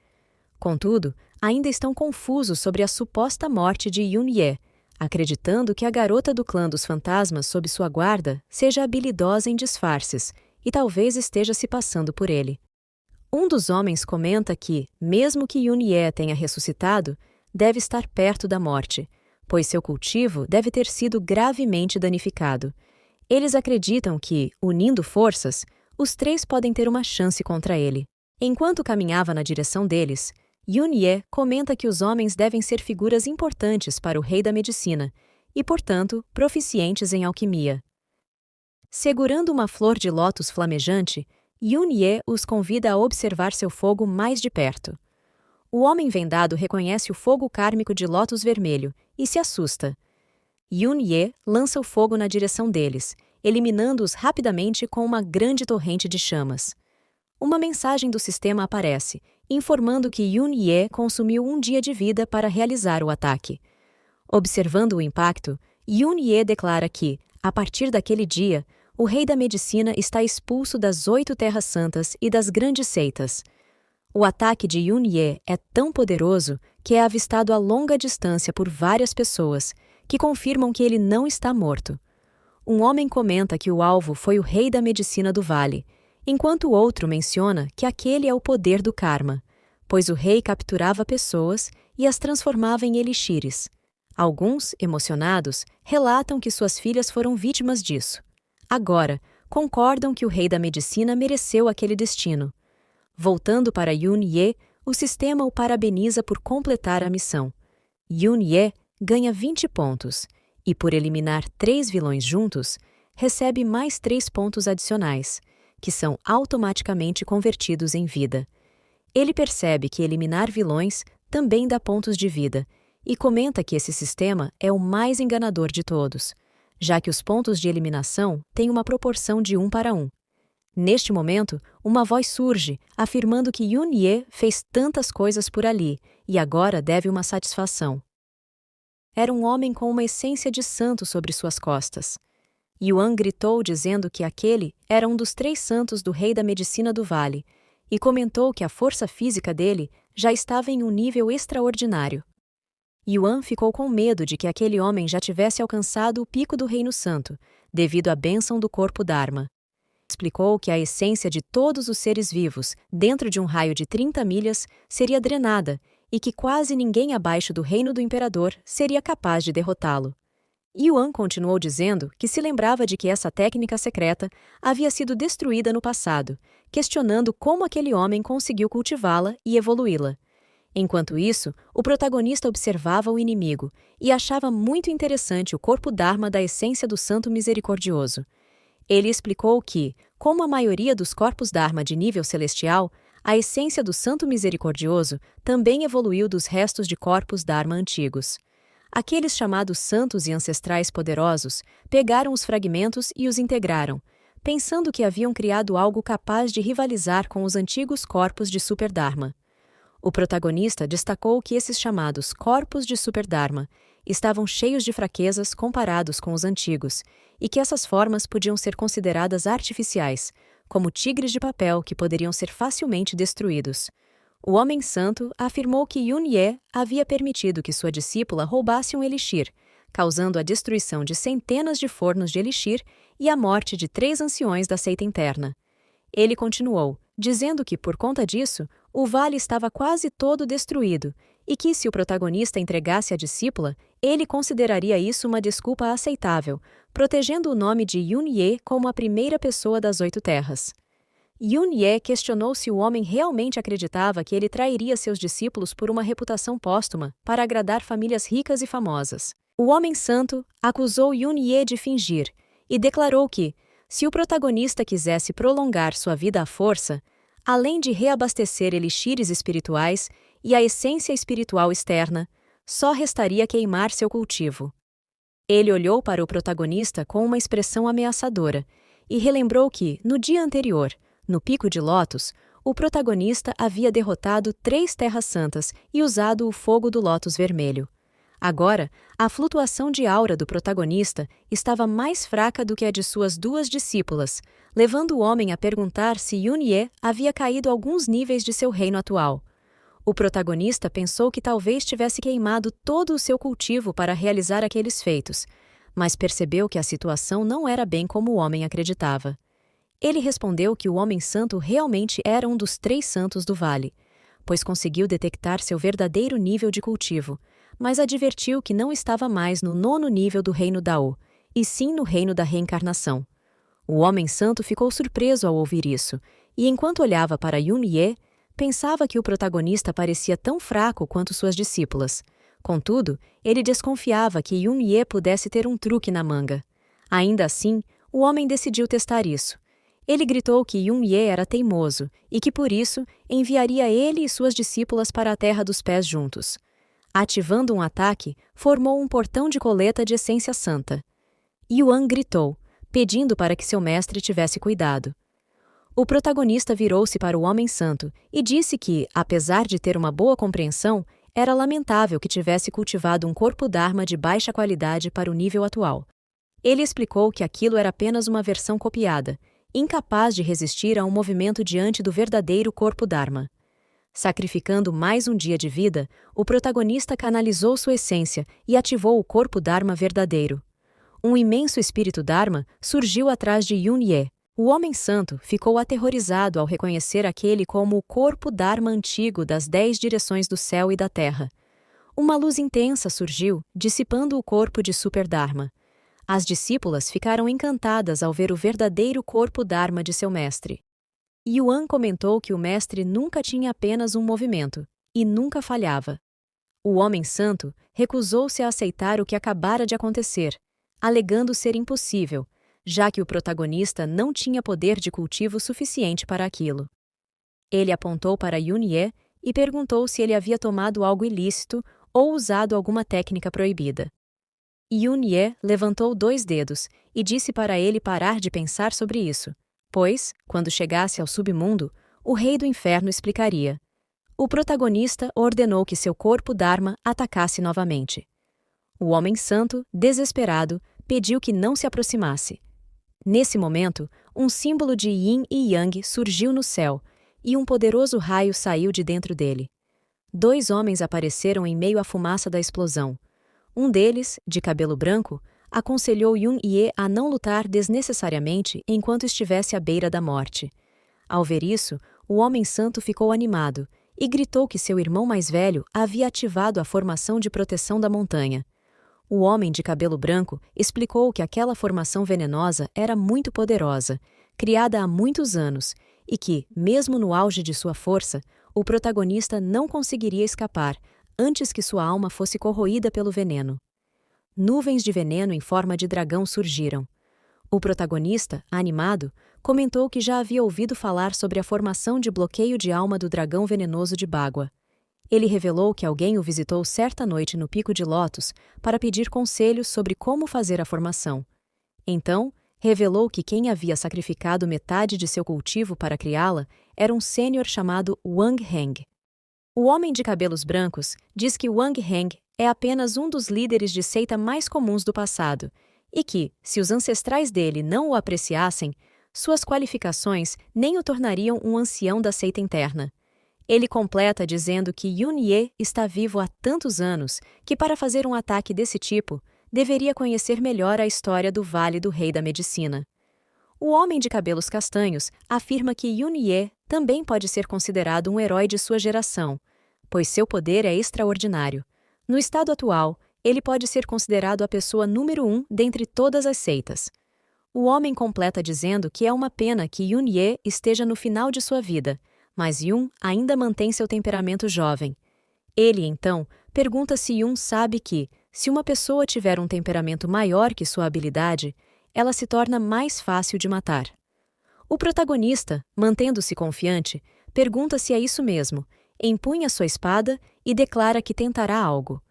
Contudo, ainda estão confusos sobre a suposta morte de Yun-Ye, acreditando que a garota do clã dos fantasmas sob sua guarda seja habilidosa em disfarces e talvez esteja se passando por ele. Um dos homens comenta que, mesmo que Yun-Ye tenha ressuscitado, deve estar perto da morte, pois seu cultivo deve ter sido gravemente danificado. Eles acreditam que, unindo forças, os três podem ter uma chance contra ele. Enquanto caminhava na direção deles, Yun-Ye comenta que os homens devem ser figuras importantes para o rei da medicina e, portanto, proficientes em alquimia. Segurando uma flor de lótus flamejante, Yun-Ye os convida a observar seu fogo mais de perto. O homem vendado reconhece o fogo kármico de lótus vermelho e se assusta. Yun-Ye lança o fogo na direção deles, eliminando-os rapidamente com uma grande torrente de chamas. Uma mensagem do sistema aparece, informando que Yun-Ye consumiu um dia de vida para realizar o ataque. Observando o impacto, Yun-Ye declara que, a partir daquele dia, o rei da medicina está expulso das 8 terras santas e das grandes seitas. O ataque de Yun-Ye é tão poderoso que é avistado a longa distância por várias pessoas, que confirmam que ele não está morto. Um homem comenta que o alvo foi o rei da medicina do vale, enquanto o outro menciona que aquele é o poder do karma, pois o rei capturava pessoas e as transformava em elixires. Alguns, emocionados, relatam que suas filhas foram vítimas disso. Agora, concordam que o rei da medicina mereceu aquele destino. Voltando para Yun-Ye, o sistema o parabeniza por completar a missão. Yun-Ye ganha 20 pontos e, por eliminar 3 vilões juntos, recebe mais 3 pontos adicionais, que são automaticamente convertidos em vida. Ele percebe que eliminar vilões também dá pontos de vida e comenta que esse sistema é o mais enganador de todos, já que os pontos de eliminação têm uma proporção de 1 para 1. Neste momento, uma voz surge, afirmando que Yun-Ye fez tantas coisas por ali e agora deve uma satisfação. Era um homem com uma essência de santo sobre suas costas. Yuan gritou dizendo que aquele era um dos 3 santos do rei da medicina do vale e comentou que a força física dele já estava em um nível extraordinário. Yuan ficou com medo de que aquele homem já tivesse alcançado o pico do Reino Santo, devido à bênção do corpo Dharma. Explicou que a essência de todos os seres vivos, dentro de um raio de 30 milhas, seria drenada e que quase ninguém abaixo do reino do imperador seria capaz de derrotá-lo. Yuan continuou dizendo que se lembrava de que essa técnica secreta havia sido destruída no passado, questionando como aquele homem conseguiu cultivá-la e evoluí-la. Enquanto isso, o protagonista observava o inimigo e achava muito interessante o corpo Dharma da essência do Santo Misericordioso. Ele explicou que, como a maioria dos corpos Dharma de nível celestial, a essência do Santo Misericordioso também evoluiu dos restos de corpos Dharma antigos. Aqueles chamados santos e ancestrais poderosos pegaram os fragmentos e os integraram, pensando que haviam criado algo capaz de rivalizar com os antigos corpos de Super Dharma. O protagonista destacou que esses chamados corpos de Super Dharma estavam cheios de fraquezas comparados com os antigos e que essas formas podiam ser consideradas artificiais, como tigres de papel que poderiam ser facilmente destruídos. O homem santo afirmou que Yun-Ye havia permitido que sua discípula roubasse um elixir, causando a destruição de centenas de fornos de elixir e a morte de 3 anciões da seita interna. Ele continuou, dizendo que, por conta disso, o vale estava quase todo destruído e que, se o protagonista entregasse a discípula, ele consideraria isso uma desculpa aceitável, protegendo o nome de Yun-Ye como a primeira pessoa das 8 terras. Yun-Ye questionou se o homem realmente acreditava que ele trairia seus discípulos por uma reputação póstuma para agradar famílias ricas e famosas. O homem santo acusou Yun-Ye de fingir e declarou que, se o protagonista quisesse prolongar sua vida à força, além de reabastecer elixires espirituais e a essência espiritual externa, só restaria queimar seu cultivo. Ele olhou para o protagonista com uma expressão ameaçadora e relembrou que, no dia anterior, no Pico de Lótus, o protagonista havia derrotado 3 terras santas e usado o fogo do lótus vermelho. Agora, a flutuação de aura do protagonista estava mais fraca do que a de suas duas discípulas, levando o homem a perguntar se Yun-Ye havia caído alguns níveis de seu reino atual. O protagonista pensou que talvez tivesse queimado todo o seu cultivo para realizar aqueles feitos, mas percebeu que a situação não era bem como o homem acreditava. Ele respondeu que o homem santo realmente era um dos 3 santos do vale, pois conseguiu detectar seu verdadeiro nível de cultivo, mas advertiu que não estava mais no 9º nível do reino Dao, e sim no reino da reencarnação. O homem santo ficou surpreso ao ouvir isso, e enquanto olhava para Yun-Ye, pensava que o protagonista parecia tão fraco quanto suas discípulas. Contudo, ele desconfiava que Yun-Ye pudesse ter um truque na manga. Ainda assim, o homem decidiu testar isso. Ele gritou que Yun-Ye era teimoso e que, por isso, enviaria ele e suas discípulas para a Terra dos Pés juntos. Ativando um ataque, formou um portão de coleta de essência santa. Yuan gritou, pedindo para que seu mestre tivesse cuidado. O protagonista virou-se para o homem santo e disse que, apesar de ter uma boa compreensão, era lamentável que tivesse cultivado um corpo Dharma de baixa qualidade para o nível atual. Ele explicou que aquilo era apenas uma versão copiada, incapaz de resistir a um movimento diante do verdadeiro corpo Dharma. Sacrificando mais um dia de vida, o protagonista canalizou sua essência e ativou o corpo Dharma verdadeiro. Um imenso espírito Dharma surgiu atrás de Yun-Ye. O homem santo ficou aterrorizado ao reconhecer aquele como o corpo Dharma antigo das 10 direções do céu e da terra. Uma luz intensa surgiu, dissipando o corpo de Super Dharma. As discípulas ficaram encantadas ao ver o verdadeiro corpo Dharma de seu mestre. Yuan comentou que o mestre nunca tinha apenas um movimento, e nunca falhava. O homem santo recusou-se a aceitar o que acabara de acontecer, alegando ser impossível, já que o protagonista não tinha poder de cultivo suficiente para aquilo. Ele apontou para Yun-Ye e perguntou se ele havia tomado algo ilícito ou usado alguma técnica proibida. Yun-Ye levantou 2 dedos e disse para ele parar de pensar sobre isso, pois, quando chegasse ao submundo, o rei do inferno explicaria. O protagonista ordenou que seu corpo Dharma atacasse novamente. O homem santo, desesperado, pediu que não se aproximasse. Nesse momento, um símbolo de Yin e Yang surgiu no céu, e um poderoso raio saiu de dentro dele. 2 homens apareceram em meio à fumaça da explosão. Um deles, de cabelo branco, aconselhou Yun-Ye a não lutar desnecessariamente enquanto estivesse à beira da morte. Ao ver isso, o homem santo ficou animado e gritou que seu irmão mais velho havia ativado a formação de proteção da montanha. O homem de cabelo branco explicou que aquela formação venenosa era muito poderosa, criada há muitos anos, e que, mesmo no auge de sua força, o protagonista não conseguiria escapar antes que sua alma fosse corroída pelo veneno. Nuvens de veneno em forma de dragão surgiram. O protagonista, animado, comentou que já havia ouvido falar sobre a formação de bloqueio de alma do dragão venenoso de Bagua. Ele revelou que alguém o visitou certa noite no Pico de Lótus para pedir conselhos sobre como fazer a formação. Então, revelou que quem havia sacrificado metade de seu cultivo para criá-la era um sênior chamado Wang Heng. O homem de cabelos brancos diz que Wang Heng é apenas um dos líderes de seita mais comuns do passado e que, se os ancestrais dele não o apreciassem, suas qualificações nem o tornariam um ancião da seita interna. Ele completa dizendo que Yun-Ye está vivo há tantos anos que, para fazer um ataque desse tipo, deveria conhecer melhor a história do Vale do Rei da Medicina. O homem de cabelos castanhos afirma que Yun-Ye também pode ser considerado um herói de sua geração, pois seu poder é extraordinário. No estado atual, ele pode ser considerado a pessoa número 1 dentre todas as seitas. O homem completa dizendo que é uma pena que Yun-Ye esteja no final de sua vida, mas Yun ainda mantém seu temperamento jovem. Ele, então, pergunta se Yun sabe que, se uma pessoa tiver um temperamento maior que sua habilidade, ela se torna mais fácil de matar. O protagonista, mantendo-se confiante, pergunta se é isso mesmo, empunha sua espada e declara que tentará algo.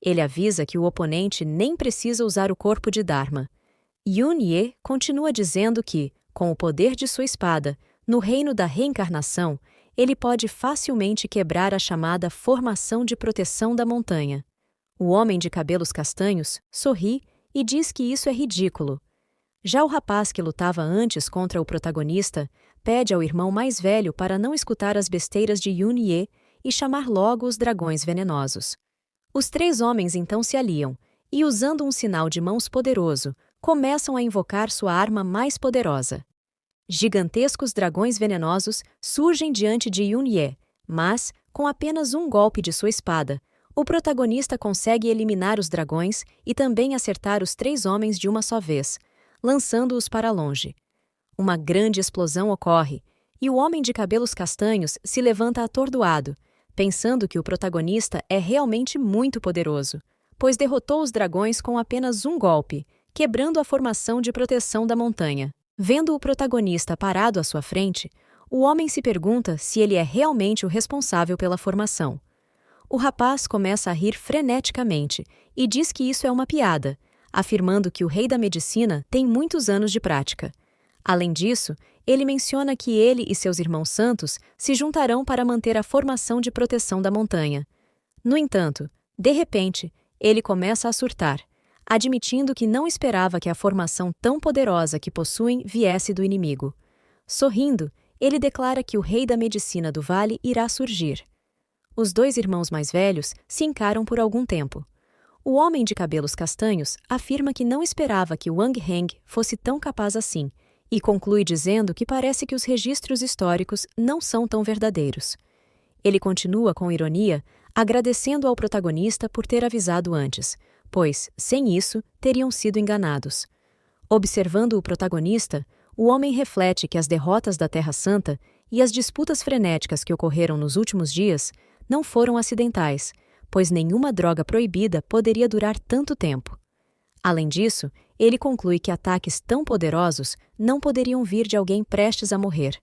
Ele avisa que o oponente nem precisa usar o corpo de Dharma. Yun-Ye continua dizendo que, com o poder de sua espada, no reino da reencarnação, ele pode facilmente quebrar a chamada formação de proteção da montanha. O homem de cabelos castanhos sorri e diz que isso é ridículo. Já o rapaz que lutava antes contra o protagonista pede ao irmão mais velho para não escutar as besteiras de Yun-Ye e chamar logo os dragões venenosos. Os três homens então se aliam e, usando um sinal de mãos poderoso, começam a invocar sua arma mais poderosa. Gigantescos dragões venenosos surgem diante de Yun-Ye, mas, com apenas um golpe de sua espada, o protagonista consegue eliminar os dragões e também acertar os três homens de uma só vez, lançando-os para longe. Uma grande explosão ocorre, e o homem de cabelos castanhos se levanta atordoado, pensando que o protagonista é realmente muito poderoso, pois derrotou os dragões com apenas um golpe, quebrando a formação de proteção da montanha. Vendo o protagonista parado à sua frente, o homem se pergunta se ele é realmente o responsável pela formação. O rapaz começa a rir freneticamente e diz que isso é uma piada, afirmando que o rei da medicina tem muitos anos de prática. Além disso, ele menciona que ele e seus irmãos santos se juntarão para manter a formação de proteção da montanha. No entanto, de repente, ele começa a surtar, admitindo que não esperava que a formação tão poderosa que possuem viesse do inimigo. Sorrindo, ele declara que o rei da medicina do vale irá surgir. Os dois irmãos mais velhos se encaram por algum tempo. O homem de cabelos castanhos afirma que não esperava que Wang Heng fosse tão capaz assim, e conclui dizendo que parece que os registros históricos não são tão verdadeiros. Ele continua com ironia, agradecendo ao protagonista por ter avisado antes, pois, sem isso, teriam sido enganados. Observando o protagonista, o homem reflete que as derrotas da Terra Santa e as disputas frenéticas que ocorreram nos últimos dias não foram acidentais, pois nenhuma droga proibida poderia durar tanto tempo. Além disso, ele conclui que ataques tão poderosos não poderiam vir de alguém prestes a morrer.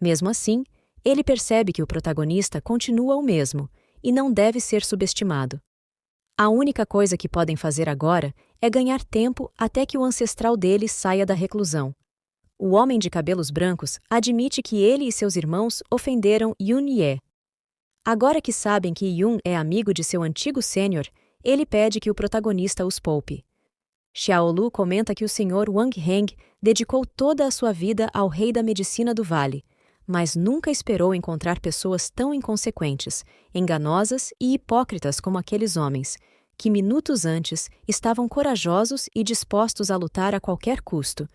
Mesmo assim, ele percebe que o protagonista continua o mesmo e não deve ser subestimado. A única coisa que podem fazer agora é ganhar tempo até que o ancestral dele saia da reclusão. O homem de cabelos brancos admite que ele e seus irmãos ofenderam Yun-Ye. Agora que sabem que Yun é amigo de seu antigo sênior, ele pede que o protagonista os poupe. Xiaolu comenta que o senhor Wang Heng dedicou toda a sua vida ao rei da medicina do vale, mas nunca esperou encontrar pessoas tão inconsequentes, enganosas e hipócritas como aqueles homens, que minutos antes estavam corajosos e dispostos a lutar a qualquer custo.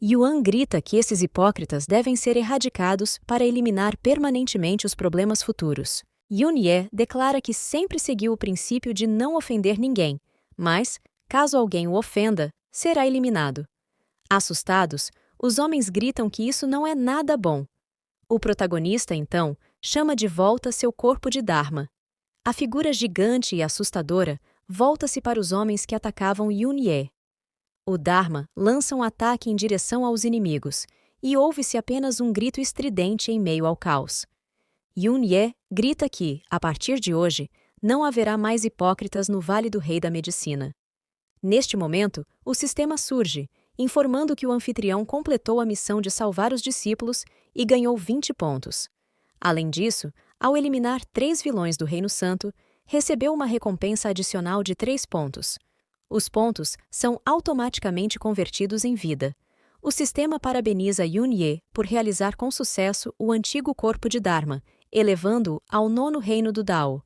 Yuan grita que esses hipócritas devem ser erradicados para eliminar permanentemente os problemas futuros. Yun-Ye declara que sempre seguiu o princípio de não ofender ninguém, mas, caso alguém o ofenda, será eliminado. Assustados, os homens gritam que isso não é nada bom. O protagonista, então, chama de volta seu corpo de Dharma. A figura gigante e assustadora volta-se para os homens que atacavam Yun-Ye. O Dharma lança um ataque em direção aos inimigos, e ouve-se apenas um grito estridente em meio ao caos. Yun-Ye grita que, a partir de hoje, não haverá mais hipócritas no Vale do Rei da Medicina. Neste momento, o sistema surge, informando que o anfitrião completou a missão de salvar os discípulos e ganhou 20 pontos. Além disso, ao eliminar 3 vilões do Reino Santo, recebeu uma recompensa adicional de 3 pontos. Os pontos são automaticamente convertidos em vida. O sistema parabeniza Yun-Ye por realizar com sucesso o antigo corpo de Dharma, elevando-o ao 9º reino do Dao.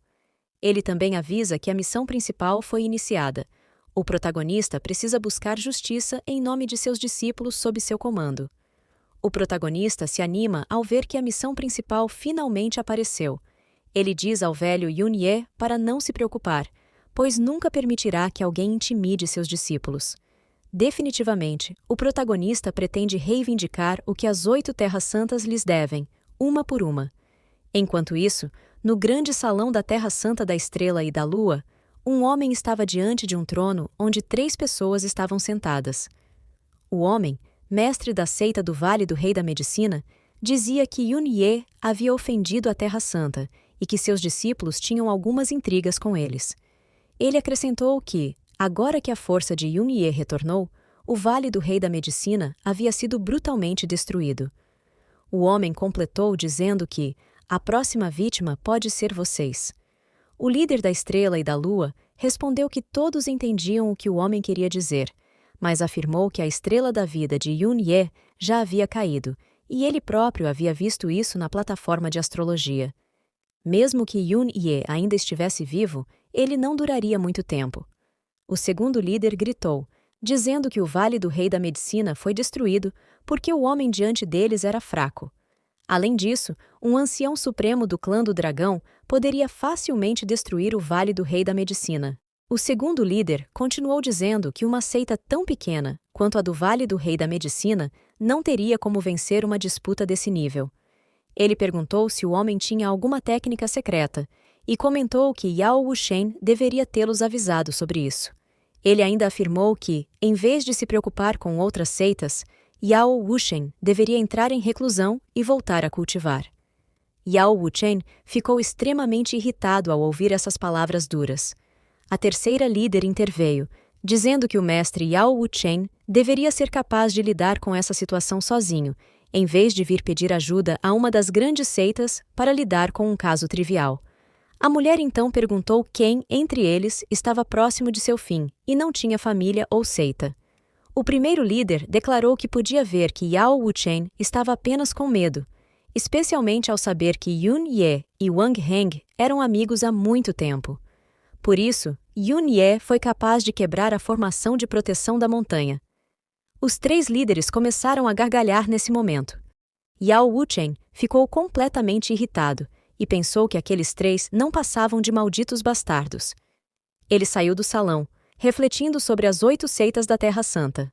Ele também avisa que a missão principal foi iniciada. O protagonista precisa buscar justiça em nome de seus discípulos sob seu comando. O protagonista se anima ao ver que a missão principal finalmente apareceu. Ele diz ao velho Yun-Ye para não se preocupar, pois nunca permitirá que alguém intimide seus discípulos. Definitivamente, o protagonista pretende reivindicar o que as 8 Terras Santas lhes devem, uma por uma. Enquanto isso, no grande salão da Terra Santa da Estrela e da Lua, um homem estava diante de um trono onde 3 pessoas estavam sentadas. O homem, mestre da seita do Vale do Rei da Medicina, dizia que Yun-Ye havia ofendido a Terra Santa e que seus discípulos tinham algumas intrigas com eles. Ele acrescentou que, agora que a força de Yun-Ye retornou, o Vale do Rei da Medicina havia sido brutalmente destruído. O homem completou dizendo que a próxima vítima pode ser vocês. O líder da Estrela e da Lua respondeu que todos entendiam o que o homem queria dizer, mas afirmou que a estrela da vida de Yun-Ye já havia caído, e ele próprio havia visto isso na plataforma de astrologia. Mesmo que Yun-Ye ainda estivesse vivo, ele não duraria muito tempo. O segundo líder gritou, dizendo que o Vale do Rei da Medicina foi destruído porque o homem diante deles era fraco. Além disso, um ancião supremo do clã do dragão poderia facilmente destruir o Vale do Rei da Medicina. O segundo líder continuou dizendo que uma seita tão pequena quanto a do Vale do Rei da Medicina não teria como vencer uma disputa desse nível. Ele perguntou se o homem tinha alguma técnica secreta e comentou que Yao Wuchen deveria tê-los avisado sobre isso. Ele ainda afirmou que, em vez de se preocupar com outras seitas, Yao Wuchen deveria entrar em reclusão e voltar a cultivar. Yao Wuchen ficou extremamente irritado ao ouvir essas palavras duras. A terceira líder interveio, dizendo que o mestre Yao Wuchen deveria ser capaz de lidar com essa situação sozinho, em vez de vir pedir ajuda a uma das grandes seitas para lidar com um caso trivial. A mulher então perguntou quem, entre eles, estava próximo de seu fim e não tinha família ou seita. O primeiro líder declarou que podia ver que Yao Wuchen estava apenas com medo, especialmente ao saber que Yun-Ye e Wang Heng eram amigos há muito tempo. Por isso, Yun-Ye foi capaz de quebrar a formação de proteção da montanha. Os três líderes começaram a gargalhar nesse momento. Yao Wuchen ficou completamente irritado e pensou que aqueles três não passavam de malditos bastardos. Ele saiu do salão, refletindo sobre as 8 seitas da Terra Santa.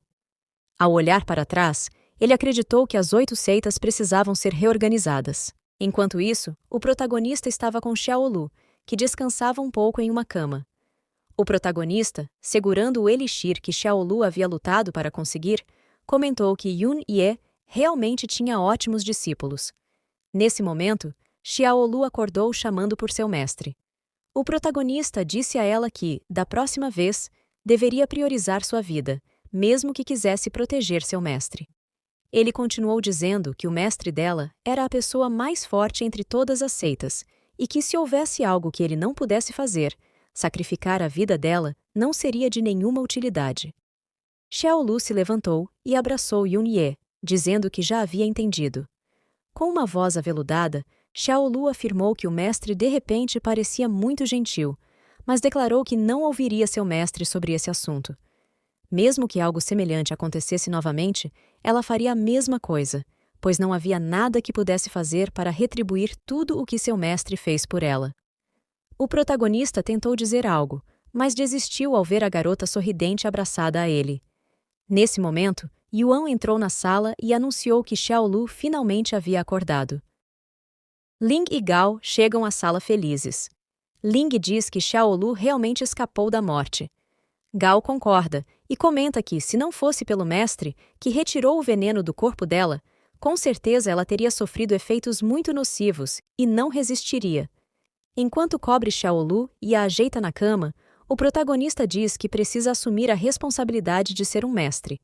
Ao olhar para trás, ele acreditou que as 8 seitas precisavam ser reorganizadas. Enquanto isso, o protagonista estava com Xiaolu, que descansava um pouco em uma cama. O protagonista, segurando o elixir que Xiaolu havia lutado para conseguir, comentou que Yun-Ye realmente tinha ótimos discípulos. Nesse momento, Xiaolu acordou chamando por seu mestre. O protagonista disse a ela que, da próxima vez, deveria priorizar sua vida, mesmo que quisesse proteger seu mestre. Ele continuou dizendo que o mestre dela era a pessoa mais forte entre todas as seitas e que se houvesse algo que ele não pudesse fazer, sacrificar a vida dela não seria de nenhuma utilidade. Xiaolu se levantou e abraçou Yun-Ye, dizendo que já havia entendido. Com uma voz aveludada, Xiaolu afirmou que o mestre de repente parecia muito gentil, mas declarou que não ouviria seu mestre sobre esse assunto. Mesmo que algo semelhante acontecesse novamente, ela faria a mesma coisa, pois não havia nada que pudesse fazer para retribuir tudo o que seu mestre fez por ela. O protagonista tentou dizer algo, mas desistiu ao ver a garota sorridente abraçada a ele. Nesse momento, Yuan entrou na sala e anunciou que Xiaolu finalmente havia acordado. Ling e Gao chegam à sala felizes. Ling diz que Xiaolu realmente escapou da morte. Gao concorda e comenta que, se não fosse pelo mestre, que retirou o veneno do corpo dela, com certeza ela teria sofrido efeitos muito nocivos e não resistiria. Enquanto cobre Xiaolu e a ajeita na cama, o protagonista diz que precisa assumir a responsabilidade de ser um mestre.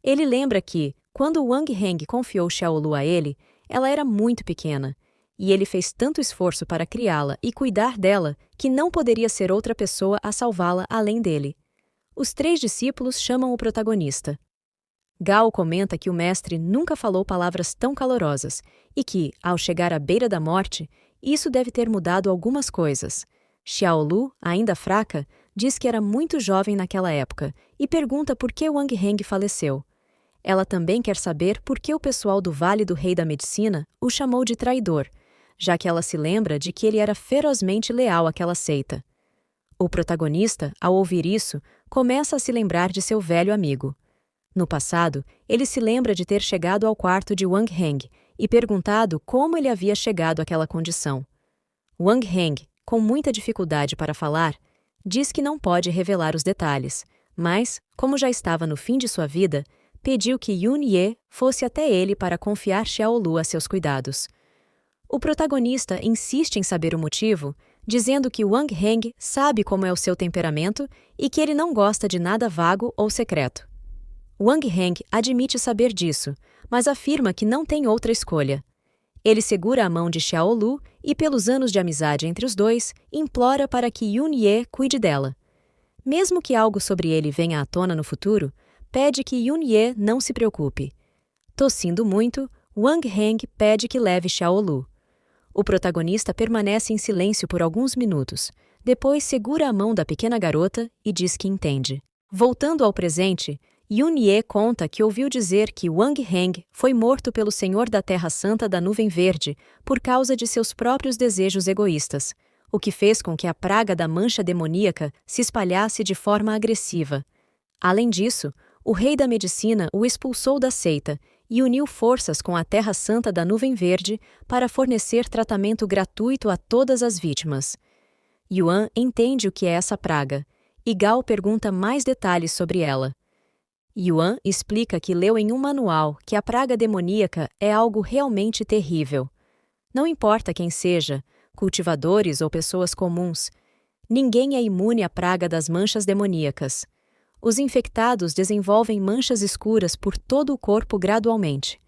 Ele lembra que, quando Wang Heng confiou Xiaolu a ele, ela era muito pequena, e ele fez tanto esforço para criá-la e cuidar dela que não poderia ser outra pessoa a salvá-la além dele. Os 3 discípulos chamam o protagonista. Gao comenta que o mestre nunca falou palavras tão calorosas e que, ao chegar à beira da morte, isso deve ter mudado algumas coisas. Xiaolu, ainda fraca, diz que era muito jovem naquela época e pergunta por que Wang Heng faleceu. Ela também quer saber por que o pessoal do Vale do Rei da Medicina o chamou de traidor, já que ela se lembra de que ele era ferozmente leal àquela seita. O protagonista, ao ouvir isso, começa a se lembrar de seu velho amigo. No passado, ele se lembra de ter chegado ao quarto de Wang Heng e perguntado como ele havia chegado àquela condição. Wang Heng, com muita dificuldade para falar, diz que não pode revelar os detalhes, mas, como já estava no fim de sua vida, pediu que Yun-Ye fosse até ele para confiar Xiaolu a seus cuidados. O protagonista insiste em saber o motivo, dizendo que Wang Heng sabe como é o seu temperamento e que ele não gosta de nada vago ou secreto. Wang Heng admite saber disso, mas afirma que não tem outra escolha. Ele segura a mão de Xiaolu e, pelos anos de amizade entre os dois, implora para que Yun-Ye cuide dela, Mesmo que algo sobre ele venha à tona no futuro, pede que Yun-Ye não se preocupe. Tossindo muito, Wang Heng pede que leve Xiaolu. O protagonista permanece em silêncio por alguns minutos, depois segura a mão da pequena garota e diz que entende. Voltando ao presente, Yun-Ye conta que ouviu dizer que Wang Heng foi morto pelo Senhor da Terra Santa da Nuvem Verde por causa de seus próprios desejos egoístas, o que fez com que a praga da mancha demoníaca se espalhasse de forma agressiva. Além disso, o rei da medicina o expulsou da seita e uniu forças com a Terra Santa da Nuvem Verde para fornecer tratamento gratuito a todas as vítimas. Yuan entende o que é essa praga, e Gao pergunta mais detalhes sobre ela. Yuan explica que leu em um manual que a praga demoníaca é algo realmente terrível. Não importa quem seja, cultivadores ou pessoas comuns, ninguém é imune à praga das manchas demoníacas. Os infectados desenvolvem manchas escuras por todo o corpo gradualmente.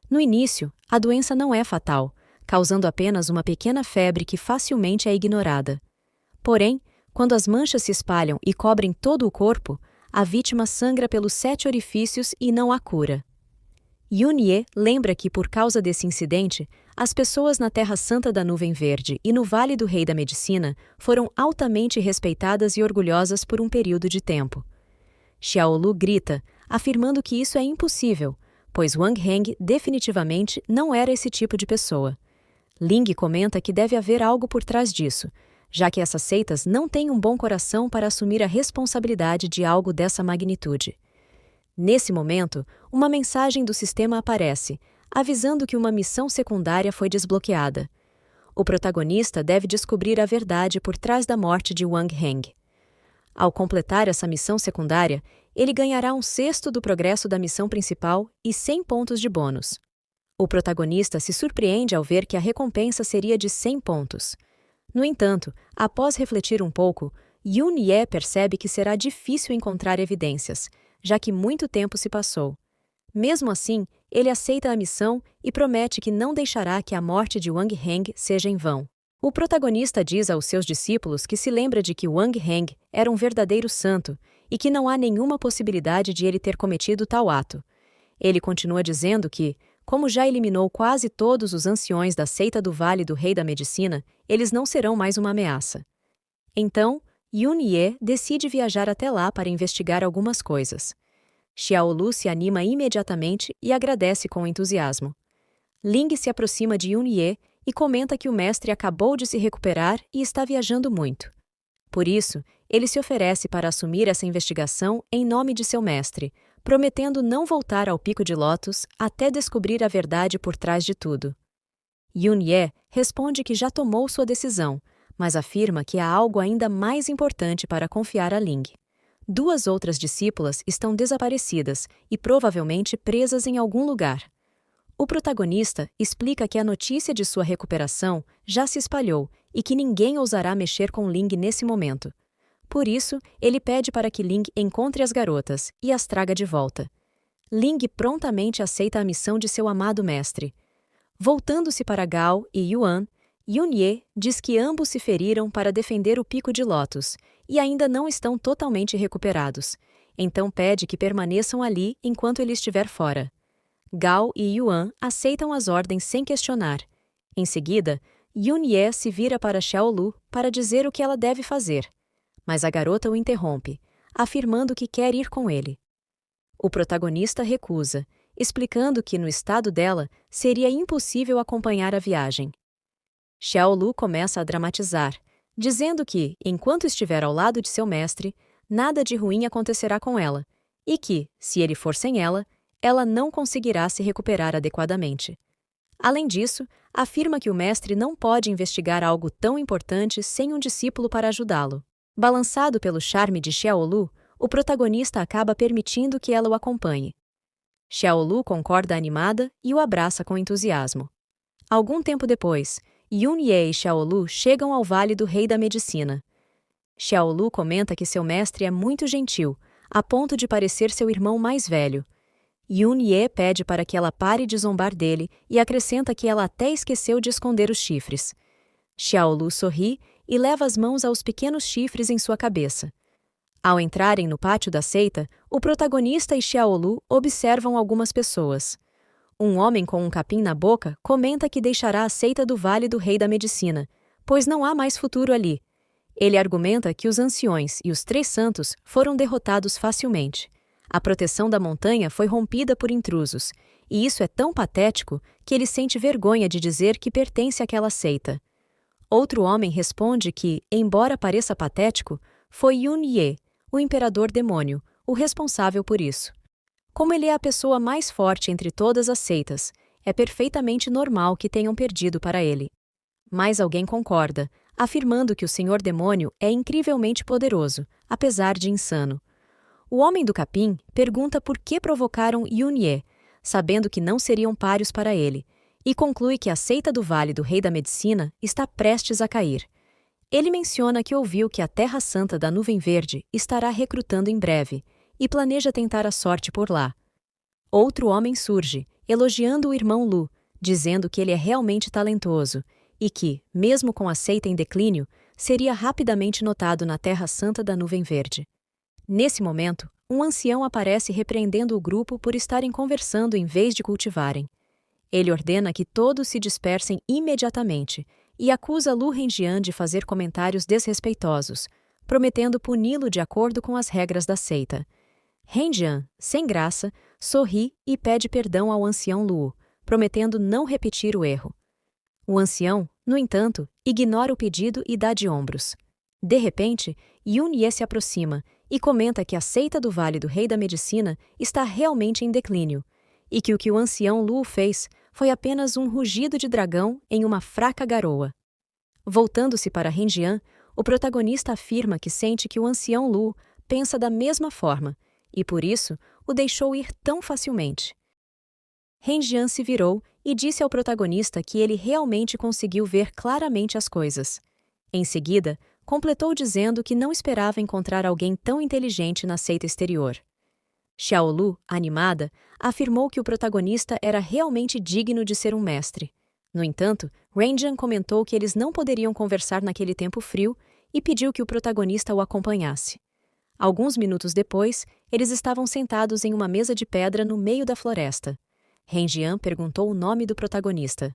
No início, a doença não é fatal, causando apenas uma pequena febre que facilmente é ignorada. Porém, quando as manchas se espalham e cobrem todo o corpo, a vítima sangra pelos 7 orifícios e não há cura. Yun-Ye lembra que, por causa desse incidente, as pessoas na Terra Santa da Nuvem Verde e no Vale do Rei da Medicina foram altamente respeitadas e orgulhosas por um período de tempo. Xiaolu grita, afirmando que isso é impossível, pois Wang Heng definitivamente não era esse tipo de pessoa. Ling comenta que deve haver algo por trás disso, já que essas seitas não têm um bom coração para assumir a responsabilidade de algo dessa magnitude. Nesse momento, uma mensagem do sistema aparece, avisando que uma missão secundária foi desbloqueada. O protagonista deve descobrir a verdade por trás da morte de Wang Heng. Ao completar essa missão secundária, ele ganhará 1/6 do progresso da missão principal e 100 pontos de bônus. O protagonista se surpreende ao ver que a recompensa seria de 100 pontos. No entanto, após refletir um pouco, Yun-Ye percebe que será difícil encontrar evidências, já que muito tempo se passou. Mesmo assim, ele aceita a missão e promete que não deixará que a morte de Wang Heng seja em vão. O protagonista diz aos seus discípulos que se lembra de que Wang Heng era um verdadeiro santo e que não há nenhuma possibilidade de ele ter cometido tal ato. Ele continua dizendo que, como já eliminou quase todos os anciões da seita do Vale do Rei da Medicina, eles não serão mais uma ameaça. Então, Yun-Ye decide viajar até lá para investigar algumas coisas. Xiaolu se anima imediatamente e agradece com entusiasmo. Ling se aproxima de Yun-Ye e comenta que o mestre acabou de se recuperar e está viajando muito. Por isso, ele se oferece para assumir essa investigação em nome de seu mestre, prometendo não voltar ao Pico de Lótus até descobrir a verdade por trás de tudo. Yun-Ye responde que já tomou sua decisão, mas afirma que há algo ainda mais importante para confiar a Ling. 2 outras discípulas estão desaparecidas e provavelmente presas em algum lugar. O protagonista explica que a notícia de sua recuperação já se espalhou e que ninguém ousará mexer com Ling nesse momento. Por isso, ele pede para que Ling encontre as garotas e as traga de volta. Ling prontamente aceita a missão de seu amado mestre. Voltando-se para Gao e Yuan, Yun-Ye diz que ambos se feriram para defender o Pico de Lótus e ainda não estão totalmente recuperados, então pede que permaneçam ali enquanto ele estiver fora. Gao e Yuan aceitam as ordens sem questionar. Em seguida, Yun-Ye se vira para Xiaolu para dizer o que ela deve fazer, mas a garota o interrompe, afirmando que quer ir com ele. O protagonista recusa, explicando que no estado dela seria impossível acompanhar a viagem. Xiaolu começa a dramatizar, dizendo que, enquanto estiver ao lado de seu mestre, nada de ruim acontecerá com ela, e que, se ele for sem ela, ela não conseguirá se recuperar adequadamente. Além disso, afirma que o mestre não pode investigar algo tão importante sem um discípulo para ajudá-lo. Balançado pelo charme de Xiaolu, o protagonista acaba permitindo que ela o acompanhe. Xiaolu concorda animada e o abraça com entusiasmo. Algum tempo depois, Yun-Ye e Xiaolu chegam ao Vale do Rei da Medicina. Xiaolu comenta que seu mestre é muito gentil, a ponto de parecer seu irmão mais velho. Yun-Ye pede para que ela pare de zombar dele e acrescenta que ela até esqueceu de esconder os chifres. Xiaolu sorri e leva as mãos aos pequenos chifres em sua cabeça. Ao entrarem no pátio da seita, o protagonista e Xiaolu observam algumas pessoas. Um homem com um capim na boca comenta que deixará a seita do Vale do Rei da Medicina, pois não há mais futuro ali. Ele argumenta que os anciões e os 3 santos foram derrotados facilmente. A proteção da montanha foi rompida por intrusos, e isso é tão patético que ele sente vergonha de dizer que pertence àquela seita. Outro homem responde que, embora pareça patético, foi Yun Ye, o imperador demônio, o responsável por isso. Como ele é a pessoa mais forte entre todas as seitas, é perfeitamente normal que tenham perdido para ele. Mas alguém concorda, afirmando que o Senhor Demônio é incrivelmente poderoso, apesar de insano. O homem do capim pergunta por que provocaram Yun Ye, sabendo que não seriam páreos para ele, e conclui que a seita do Vale do Rei da Medicina está prestes a cair. Ele menciona que ouviu que a Terra Santa da Nuvem Verde estará recrutando em breve, e planeja tentar a sorte por lá. Outro homem surge, elogiando o irmão Lu, dizendo que ele é realmente talentoso, e que, mesmo com a seita em declínio, seria rapidamente notado na Terra Santa da Nuvem Verde. Nesse momento, um ancião aparece repreendendo o grupo por estarem conversando em vez de cultivarem. Ele ordena que todos se dispersem imediatamente e acusa Lu Renjian de fazer comentários desrespeitosos, prometendo puni-lo de acordo com as regras da seita. Renjian, sem graça, sorri e pede perdão ao ancião Lu, prometendo não repetir o erro. O ancião, no entanto, ignora o pedido e dá de ombros. De repente, Yun Ye se aproxima e comenta que a seita do Vale do Rei da Medicina está realmente em declínio, e que o que o ancião Lu fez foi apenas um rugido de dragão em uma fraca garoa. Voltando-se para Renjian, o protagonista afirma que sente que o ancião Lu pensa da mesma forma, e por isso o deixou ir tão facilmente. Renjian se virou e disse ao protagonista que ele realmente conseguiu ver claramente as coisas. Em seguida, completou dizendo que não esperava encontrar alguém tão inteligente na seita exterior. Xiaolu, animada, afirmou que o protagonista era realmente digno de ser um mestre. No entanto, Renjian comentou que eles não poderiam conversar naquele tempo frio e pediu que o protagonista o acompanhasse. Alguns minutos depois, eles estavam sentados em uma mesa de pedra no meio da floresta. Renjian perguntou o nome do protagonista.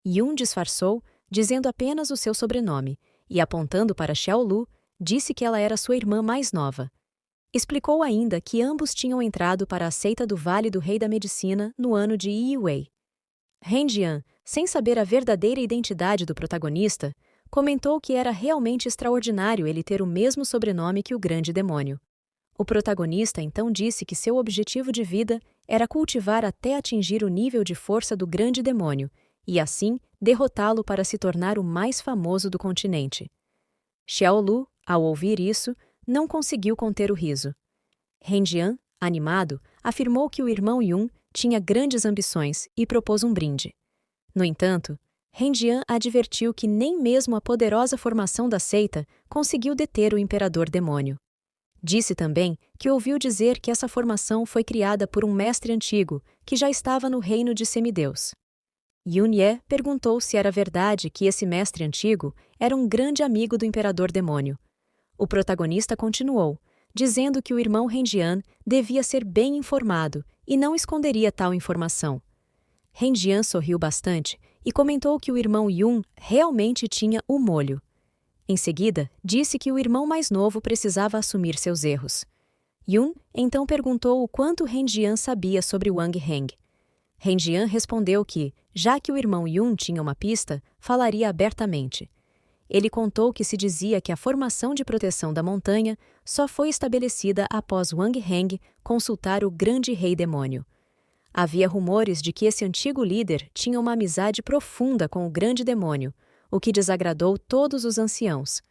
Yun disfarçou, dizendo apenas o seu sobrenome, e apontando para Xiaolu, disse que ela era sua irmã mais nova. Explicou ainda que ambos tinham entrado para a seita do Vale do Rei da Medicina no ano de Yi-Wei. Renjian, sem saber a verdadeira identidade do protagonista, comentou que era realmente extraordinário ele ter o mesmo sobrenome que o grande demônio. O protagonista então disse que seu objetivo de vida era cultivar até atingir o nível de força do grande demônio e, assim, derrotá-lo para se tornar o mais famoso do continente. Xiaolu, ao ouvir isso, não conseguiu conter o riso. Renjian, animado, afirmou que o irmão Yun tinha grandes ambições e propôs um brinde. No entanto, Renjian advertiu que nem mesmo a poderosa formação da seita conseguiu deter o imperador demônio. Disse também que ouviu dizer que essa formação foi criada por um mestre antigo que já estava no reino de semideus. Yun Ye perguntou se era verdade que esse mestre antigo era um grande amigo do imperador demônio. O protagonista continuou, dizendo que o irmão Renjian devia ser bem informado e não esconderia tal informação. Renjian sorriu bastante e comentou que o irmão Yun realmente tinha o molho. Em seguida, disse que o irmão mais novo precisava assumir seus erros. Yun então perguntou o quanto Renjian sabia sobre Wang Heng. Renjian respondeu que, já que o irmão Yun tinha uma pista, falaria abertamente. Ele contou que se dizia que a formação de proteção da montanha só foi estabelecida após Wang Heng consultar o grande rei demônio. Havia rumores de que esse antigo líder tinha uma amizade profunda com o grande demônio, o que desagradou todos os anciãos.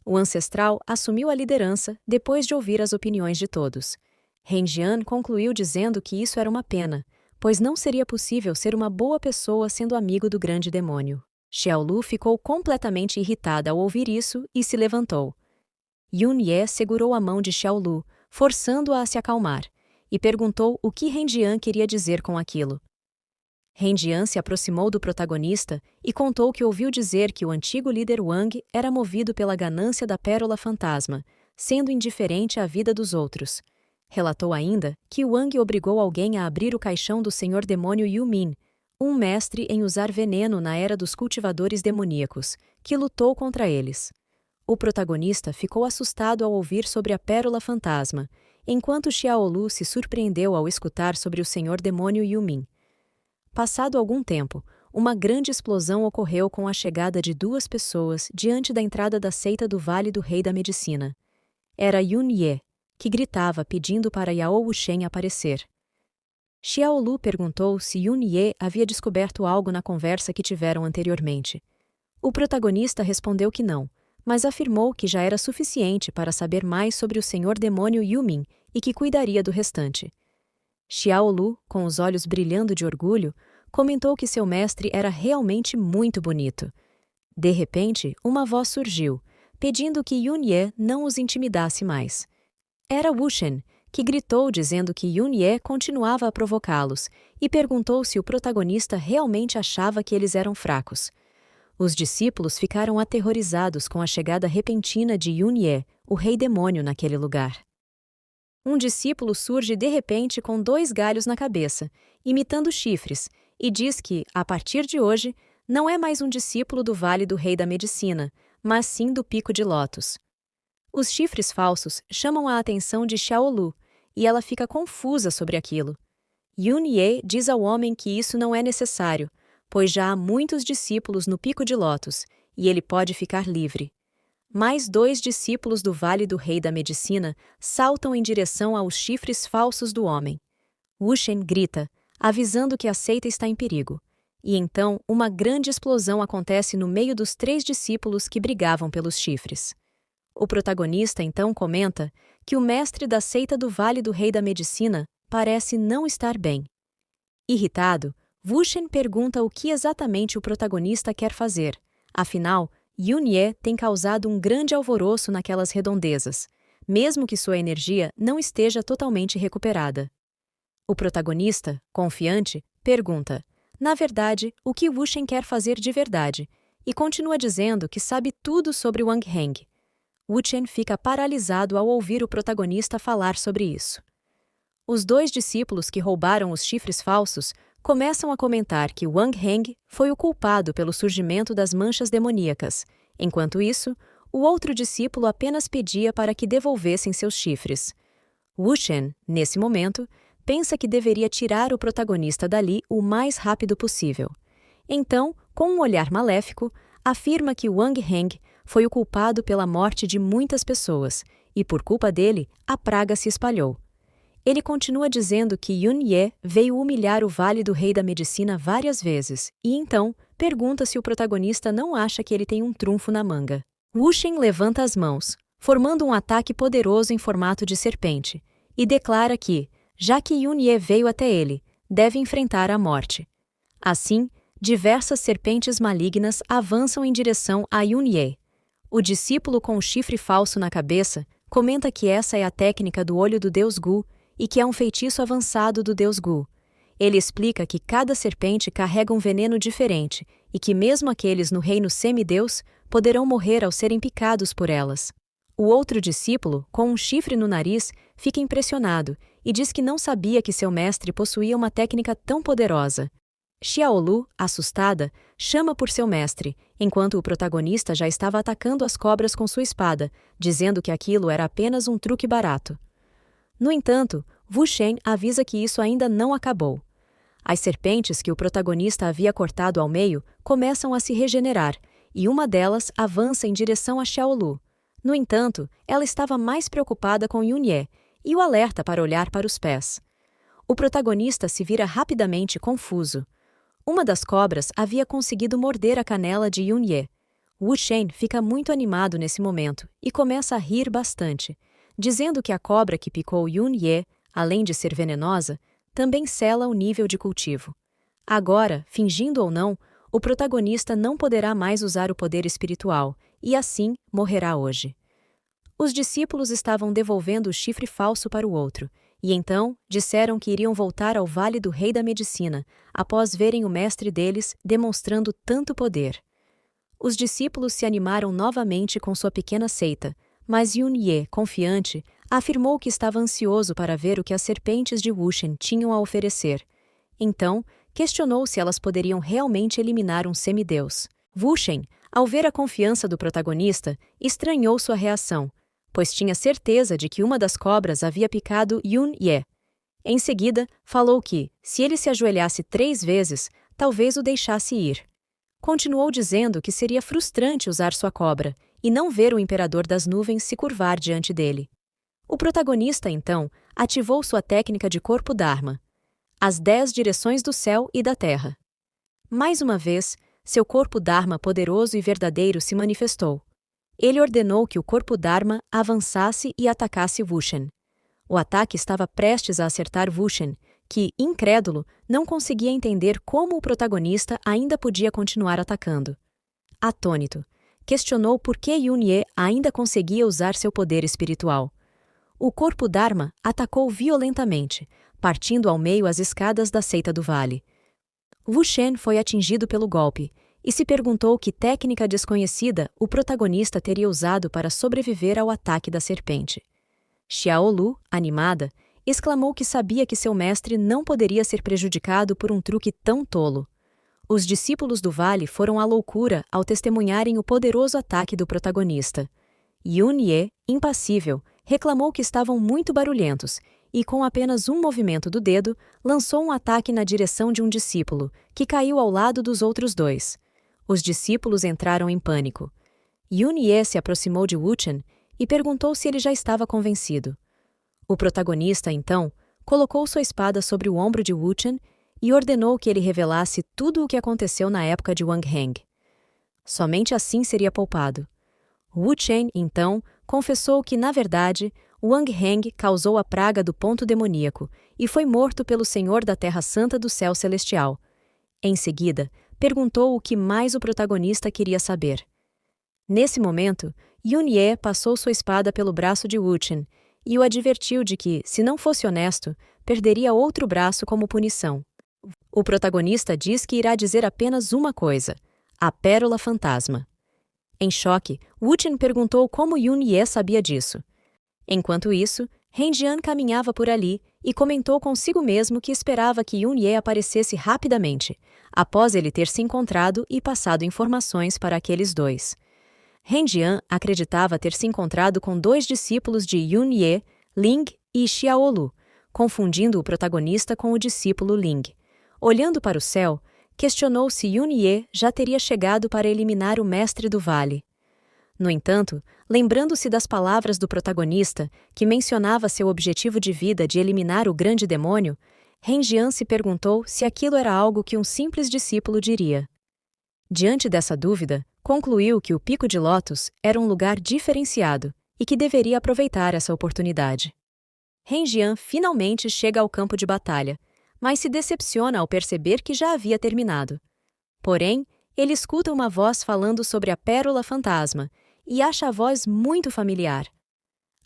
O ancestral assumiu a liderança depois de ouvir as opiniões de todos. Renjian concluiu dizendo que isso era uma pena, pois não seria possível ser uma boa pessoa sendo amigo do grande demônio. Xiaolu ficou completamente irritada ao ouvir isso e se levantou. Yun Ye segurou a mão de Xiaolu, forçando-a a se acalmar, e perguntou o que Renjian queria dizer com aquilo. Renjian se aproximou do protagonista e contou que ouviu dizer que o antigo líder Wang era movido pela ganância da pérola fantasma, sendo indiferente à vida dos outros. Relatou ainda que Wang obrigou alguém a abrir o caixão do senhor demônio Yu Min, um mestre em usar veneno na era dos cultivadores demoníacos, que lutou contra eles. O protagonista ficou assustado ao ouvir sobre a pérola fantasma, enquanto Xiaolu se surpreendeu ao escutar sobre o senhor demônio Yu Min. Passado algum tempo, uma grande explosão ocorreu com a chegada de duas pessoas diante da entrada da seita do Vale do Rei da Medicina. Era Yun Ye, que gritava pedindo para Yao Wuchen aparecer. Xiaolu perguntou se Yun Ye havia descoberto algo na conversa que tiveram anteriormente. O protagonista respondeu que não, mas afirmou que já era suficiente para saber mais sobre o senhor demônio Yu Min e que cuidaria do restante. Xiaolu, com os olhos brilhando de orgulho, comentou que seu mestre era realmente muito bonito. De repente, uma voz surgiu, pedindo que Yun Ye não os intimidasse mais. Era Wuchen, que gritou dizendo que Yun Ye continuava a provocá-los e perguntou se o protagonista realmente achava que eles eram fracos. Os discípulos ficaram aterrorizados com a chegada repentina de Yun Ye, o rei demônio, naquele lugar. Um discípulo surge de repente com 2 galhos na cabeça, imitando chifres, e diz que, a partir de hoje, não é mais um discípulo do Vale do Rei da Medicina, mas sim do Pico de Lótus. Os chifres falsos chamam a atenção de Xiaolu, e ela fica confusa sobre aquilo. Yun Ye diz ao homem que isso não é necessário, pois já há muitos discípulos no Pico de Lótus, e ele pode ficar livre. Mais 2 discípulos do Vale do Rei da Medicina saltam em direção aos chifres falsos do homem. Wuchen grita, avisando que a seita está em perigo. E então, uma grande explosão acontece no meio dos 3 discípulos que brigavam pelos chifres. O protagonista então comenta que o mestre da seita do Vale do Rei da Medicina parece não estar bem. Irritado, Wuchen pergunta o que exatamente o protagonista quer fazer. Afinal, Yun Ye tem causado um grande alvoroço naquelas redondezas, mesmo que sua energia não esteja totalmente recuperada. O protagonista, confiante, pergunta, na verdade, o que Wuchen quer fazer de verdade, e continua dizendo que sabe tudo sobre Wang Heng. Wuchen fica paralisado ao ouvir o protagonista falar sobre isso. Os 2 discípulos que roubaram os chifres falsos começam a comentar que Wang Heng foi o culpado pelo surgimento das manchas demoníacas. Enquanto isso, o outro discípulo apenas pedia para que devolvessem seus chifres. Wuchen, nesse momento, pensa que deveria tirar o protagonista dali o mais rápido possível. Então, com um olhar maléfico, afirma que Wang Heng foi o culpado pela morte de muitas pessoas e, por culpa dele, a praga se espalhou. Ele continua dizendo que Yun Ye veio humilhar o Vale do Rei da Medicina várias vezes e, então, pergunta se o protagonista não acha que ele tem um trunfo na manga. Wuchen levanta as mãos, formando um ataque poderoso em formato de serpente, e declara que, já que Yun Ye veio até ele, deve enfrentar a morte. Assim, diversas serpentes malignas avançam em direção a Yun Ye. O discípulo com o chifre falso na cabeça comenta que essa é a técnica do olho do deus Gu e que é um feitiço avançado do deus Gu. Ele explica que cada serpente carrega um veneno diferente e que mesmo aqueles no reino semideus poderão morrer ao serem picados por elas. O outro discípulo, com um chifre no nariz, fica impressionado e diz que não sabia que seu mestre possuía uma técnica tão poderosa. Xiaolu, assustada, chama por seu mestre, enquanto o protagonista já estava atacando as cobras com sua espada, dizendo que aquilo era apenas um truque barato. No entanto, Wuchen avisa que isso ainda não acabou. As serpentes que o protagonista havia cortado ao meio começam a se regenerar, e uma delas avança em direção a Xiaolu. No entanto, ela estava mais preocupada com Yun Ye e o alerta para olhar para os pés. O protagonista se vira rapidamente confuso. Uma das cobras havia conseguido morder a canela de Yun Ye. Wuchen fica muito animado nesse momento e começa a rir bastante, dizendo que a cobra que picou Yun Ye, além de ser venenosa, também sela o nível de cultivo. Agora, fingindo ou não, o protagonista não poderá mais usar o poder espiritual e, assim, morrerá hoje. Os discípulos estavam devolvendo o chifre falso para o outro, e então disseram que iriam voltar ao Vale do Rei da Medicina, após verem o mestre deles demonstrando tanto poder. Os discípulos se animaram novamente com sua pequena seita, mas Yun Ye, confiante, afirmou que estava ansioso para ver o que as serpentes de Wushen tinham a oferecer. Então, questionou se elas poderiam realmente eliminar um semideus. Wushen, ao ver a confiança do protagonista, estranhou sua reação, pois tinha certeza de que uma das cobras havia picado Yun Ye. Em seguida, falou que, se ele se ajoelhasse 3 vezes, talvez o deixasse ir. Continuou dizendo que seria frustrante usar sua cobra e não ver o Imperador das Nuvens se curvar diante dele. O protagonista, então, ativou sua técnica de corpo Dharma, as 10 direções do céu e da terra. Mais uma vez, seu corpo Dharma poderoso e verdadeiro se manifestou. Ele ordenou que o corpo Dharma avançasse e atacasse Wushen. O ataque estava prestes a acertar Wushen, que, incrédulo, não conseguia entender como o protagonista ainda podia continuar atacando. Atônito, questionou por que Yun Ye ainda conseguia usar seu poder espiritual. O corpo Dharma atacou violentamente, partindo ao meio as escadas da seita do vale. Wushen foi atingido pelo golpe e se perguntou que técnica desconhecida o protagonista teria usado para sobreviver ao ataque da serpente. Xiaolu, animada, exclamou que sabia que seu mestre não poderia ser prejudicado por um truque tão tolo. Os discípulos do vale foram à loucura ao testemunharem o poderoso ataque do protagonista. Yun Ye, impassível, reclamou que estavam muito barulhentos e, com apenas um movimento do dedo, lançou um ataque na direção de um discípulo, que caiu ao lado dos outros 2. Os discípulos entraram em pânico. Yun Ye se aproximou de Wushen e perguntou se ele já estava convencido. O protagonista, então, colocou sua espada sobre o ombro de Wushen e ordenou que ele revelasse tudo o que aconteceu na época de Wang Heng. Somente assim seria poupado. Wushen, então, confessou que, na verdade, Wang Heng causou a praga do ponto demoníaco e foi morto pelo Senhor da Terra Santa do Céu Celestial. Em seguida, perguntou o que mais o protagonista queria saber. Nesse momento, Yun Ye passou sua espada pelo braço de Wushen e o advertiu de que, se não fosse honesto, perderia outro braço como punição. O protagonista diz que irá dizer apenas uma coisa: a Pérola Fantasma. Em choque, Wushen perguntou como Yun Ye sabia disso. Enquanto isso, Henjian caminhava por ali e comentou consigo mesmo que esperava que Yun Ye aparecesse rapidamente, após ele ter se encontrado e passado informações para aqueles 2. Henjian acreditava ter se encontrado com 2 discípulos de Yun Ye, Ling e Xiaolu, confundindo o protagonista com o discípulo Ling. Olhando para o céu, questionou se Yun Ye já teria chegado para eliminar o mestre do vale. No entanto, lembrando-se das palavras do protagonista, que mencionava seu objetivo de vida de eliminar o grande demônio, Henjian se perguntou se aquilo era algo que um simples discípulo diria. Diante dessa dúvida, concluiu que o Pico de Lótus era um lugar diferenciado e que deveria aproveitar essa oportunidade. Henjian finalmente chega ao campo de batalha, mas se decepciona ao perceber que já havia terminado. Porém, ele escuta uma voz falando sobre a Pérola Fantasma e acha a voz muito familiar.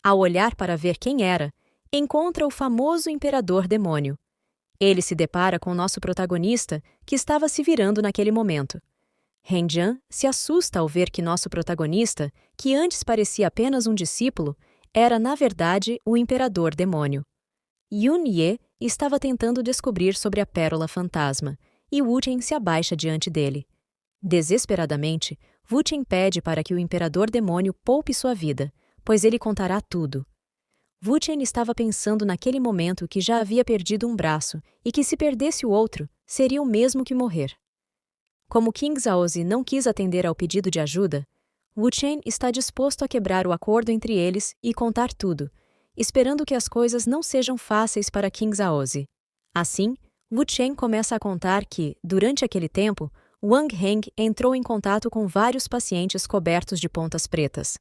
Ao olhar para ver quem era, encontra o famoso Imperador Demônio. Ele se depara com nosso protagonista, que estava se virando naquele momento. Henjian se assusta ao ver que nosso protagonista, que antes parecia apenas um discípulo, era, na verdade, o Imperador Demônio. Yun Ye estava tentando descobrir sobre a Pérola Fantasma, e Wushen se abaixa diante dele. Desesperadamente, Wushen pede para que o Imperador Demônio poupe sua vida, pois ele contará tudo. Wushen estava pensando naquele momento que já havia perdido um braço e que, se perdesse o outro, seria o mesmo que morrer. Como King Zaozi não quis atender ao pedido de ajuda, Wushen está disposto a quebrar o acordo entre eles e contar tudo, esperando que as coisas não sejam fáceis para King Zaozi. Assim, Wushen começa a contar que, durante aquele tempo, Wang Heng entrou em contato com vários pacientes cobertos de pontas pretas.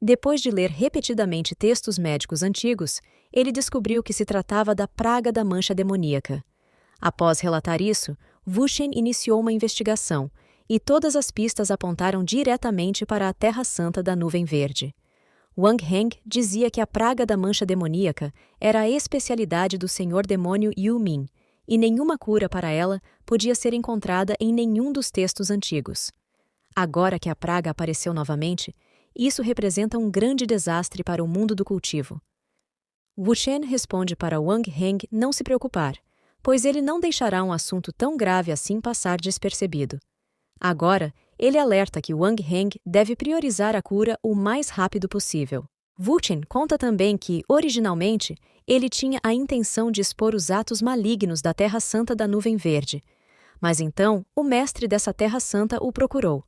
Depois de ler repetidamente textos médicos antigos, ele descobriu que se tratava da praga da mancha demoníaca. Após relatar isso, Wushen iniciou uma investigação, e todas as pistas apontaram diretamente para a Terra Santa da Nuvem Verde. Wang Heng dizia que a praga da mancha demoníaca era a especialidade do senhor demônio Yu Min, e nenhuma cura para ela podia ser encontrada em nenhum dos textos antigos. Agora que a praga apareceu novamente, e isso representa um grande desastre para o mundo do cultivo. Wu Shen responde para Wang Heng não se preocupar, pois ele não deixará um assunto tão grave assim passar despercebido. Agora, ele alerta que Wang Heng deve priorizar a cura o mais rápido possível. Wu Shen conta também que, originalmente, ele tinha a intenção de expor os atos malignos da Terra Santa da Nuvem Verde. Mas então, o mestre dessa Terra Santa o procurou.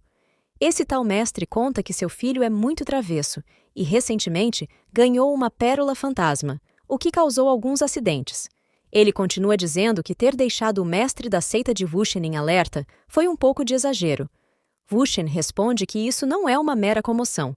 Esse tal mestre conta que seu filho é muito travesso e, recentemente, ganhou uma pérola fantasma, o que causou alguns acidentes. Ele continua dizendo que ter deixado o mestre da seita de Wu Shen em alerta foi um pouco de exagero. Wu Shen responde que isso não é uma mera comoção.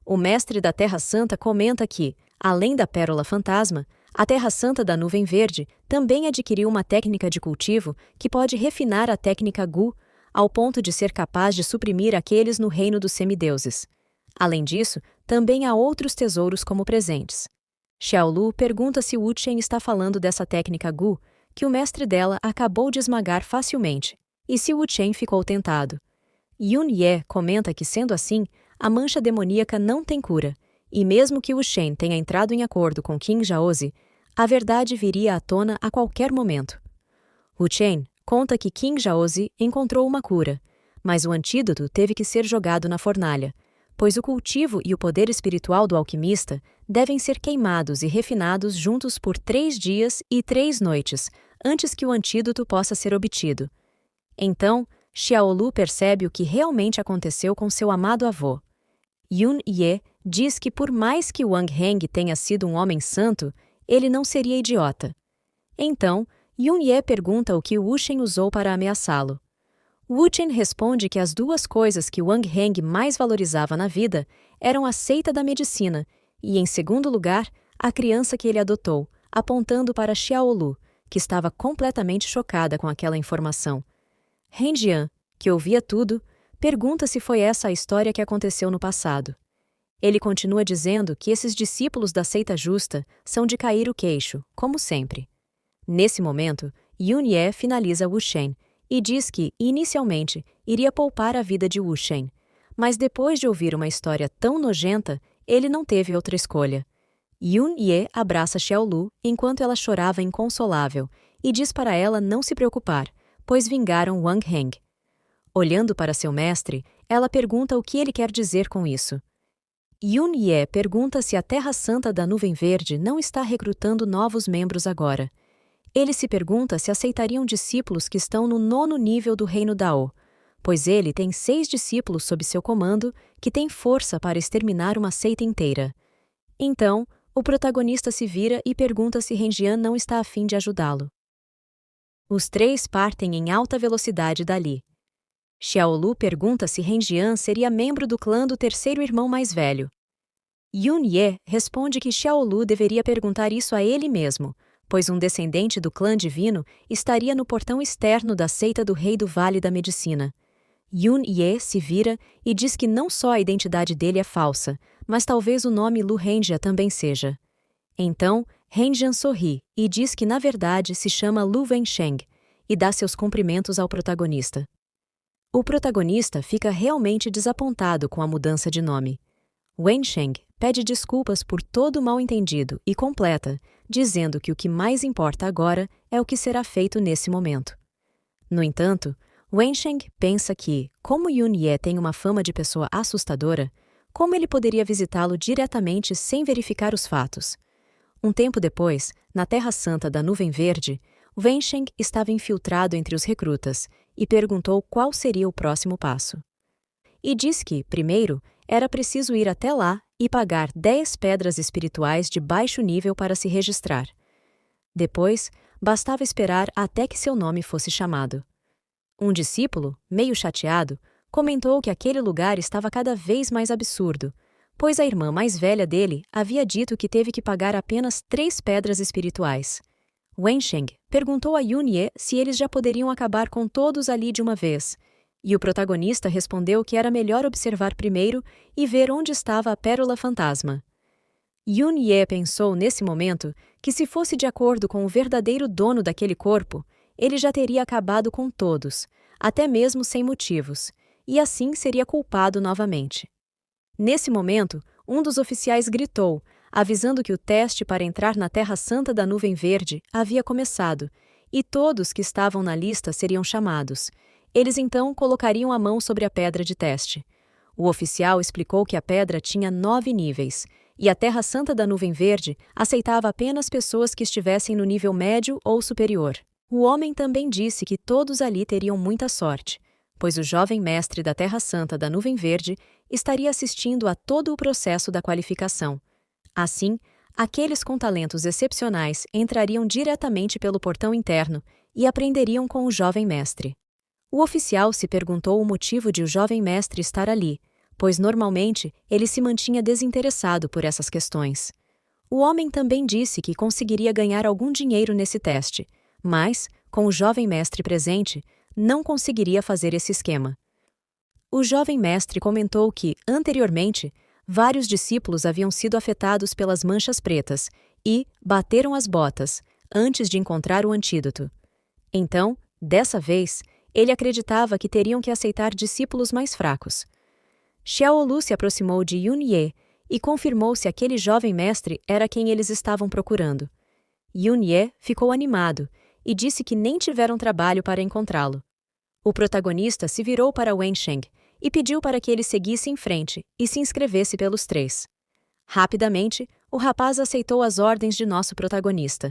O mestre da Terra Santa comenta que, além da pérola fantasma, a Terra Santa da Nuvem Verde também adquiriu uma técnica de cultivo que pode refinar a técnica Gu ao ponto de ser capaz de suprimir aqueles no reino dos semideuses. Além disso, também há outros tesouros como presentes. Xiaolu pergunta se Wu Shen está falando dessa técnica Gu, que o mestre dela acabou de esmagar facilmente, e se Wu Shen ficou tentado. Yun Ye comenta que, sendo assim, a mancha demoníaca não tem cura, e mesmo que Wu Shen tenha entrado em acordo com Qin Zhaozi, a verdade viria à tona a qualquer momento. Wu Shen conta que Qin Zhaozi encontrou uma cura, mas o antídoto teve que ser jogado na fornalha, pois o cultivo e o poder espiritual do alquimista devem ser queimados e refinados juntos por 3 dias e 3 noites, antes que o antídoto possa ser obtido. Então, Xiaolu percebe o que realmente aconteceu com seu amado avô. Yun Ye diz que por mais que Wang Heng tenha sido um homem santo, ele não seria idiota. Então, Yun Ye pergunta o que Wu Shen usou para ameaçá-lo. Wu Shen responde que as 2 coisas que Wang Heng mais valorizava na vida eram a seita da medicina e, em segundo lugar, a criança que ele adotou, apontando para Xiaolu, que estava completamente chocada com aquela informação. Hen Jian, que ouvia tudo, pergunta se foi essa a história que aconteceu no passado. Ele continua dizendo que esses discípulos da seita justa são de cair o queixo, como sempre. Nesse momento, Yun Ye finaliza Wu Shen e diz que, inicialmente, iria poupar a vida de Wu Shen, mas depois de ouvir uma história tão nojenta, ele não teve outra escolha. Yun Ye abraça Xiaolu enquanto ela chorava inconsolável e diz para ela não se preocupar, pois vingaram Wang Heng. Olhando para seu mestre, ela pergunta o que ele quer dizer com isso. Yun Ye pergunta se a Terra Santa da Nuvem Verde não está recrutando novos membros agora. Ele se pergunta se aceitariam discípulos que estão no 9º nível do Reino Dao, pois ele tem 6 discípulos sob seu comando que têm força para exterminar uma seita inteira. Então, o protagonista se vira e pergunta se Renjian não está a fim de ajudá-lo. Os 3 partem em alta velocidade dali. Xiaolu pergunta se Renjian seria membro do clã do 3º irmão mais velho. Yun Ye responde que Xiaolu deveria perguntar isso a ele mesmo, pois um descendente do clã divino estaria no portão externo da seita do Rei do Vale da Medicina. Yun Ye se vira e diz que não só a identidade dele é falsa, mas talvez o nome Lu Renjia também seja. Então, Renjian sorri e diz que na verdade se chama Lu Wensheng e dá seus cumprimentos ao protagonista. O protagonista fica realmente desapontado com a mudança de nome. Wensheng pede desculpas por todo o mal-entendido e completa, dizendo que o que mais importa agora é o que será feito nesse momento. No entanto, Wensheng pensa que, como Yun Ye tem uma fama de pessoa assustadora, como ele poderia visitá-lo diretamente sem verificar os fatos? Um tempo depois, na Terra Santa da Nuvem Verde, Wensheng estava infiltrado entre os recrutas e perguntou qual seria o próximo passo. E diz que, primeiro, era preciso ir até lá e pagar 10 pedras espirituais de baixo nível para se registrar. Depois, bastava esperar até que seu nome fosse chamado. Um discípulo, meio chateado, comentou que aquele lugar estava cada vez mais absurdo, pois a irmã mais velha dele havia dito que teve que pagar apenas 3 pedras espirituais. Wensheng perguntou a Yun Ye se eles já poderiam acabar com todos ali de uma vez, e o protagonista respondeu que era melhor observar primeiro e ver onde estava a pérola fantasma. Yun Ye pensou nesse momento que se fosse de acordo com o verdadeiro dono daquele corpo, ele já teria acabado com todos, até mesmo sem motivos, e assim seria culpado novamente. Nesse momento, um dos oficiais gritou, avisando que o teste para entrar na Terra Santa da Nuvem Verde havia começado, e todos que estavam na lista seriam chamados. Eles então colocariam a mão sobre a pedra de teste. O oficial explicou que a pedra tinha 9 níveis, e a Terra Santa da Nuvem Verde aceitava apenas pessoas que estivessem no nível médio ou superior. O homem também disse que todos ali teriam muita sorte, pois o jovem mestre da Terra Santa da Nuvem Verde estaria assistindo a todo o processo da qualificação. Assim, aqueles com talentos excepcionais entrariam diretamente pelo portão interno e aprenderiam com o jovem mestre. O oficial se perguntou o motivo de o jovem mestre estar ali, pois normalmente ele se mantinha desinteressado por essas questões. O homem também disse que conseguiria ganhar algum dinheiro nesse teste, mas, com o jovem mestre presente, não conseguiria fazer esse esquema. O jovem mestre comentou que, anteriormente, vários discípulos haviam sido afetados pelas manchas pretas e bateram as botas antes de encontrar o antídoto. Então, dessa vez, ele acreditava que teriam que aceitar discípulos mais fracos. Xiaolu se aproximou de Yun Ye e confirmou se aquele jovem mestre era quem eles estavam procurando. Yun Ye ficou animado e disse que nem tiveram trabalho para encontrá-lo. O protagonista se virou para Wensheng e pediu para que ele seguisse em frente e se inscrevesse pelos 3. Rapidamente, o rapaz aceitou as ordens de nosso protagonista.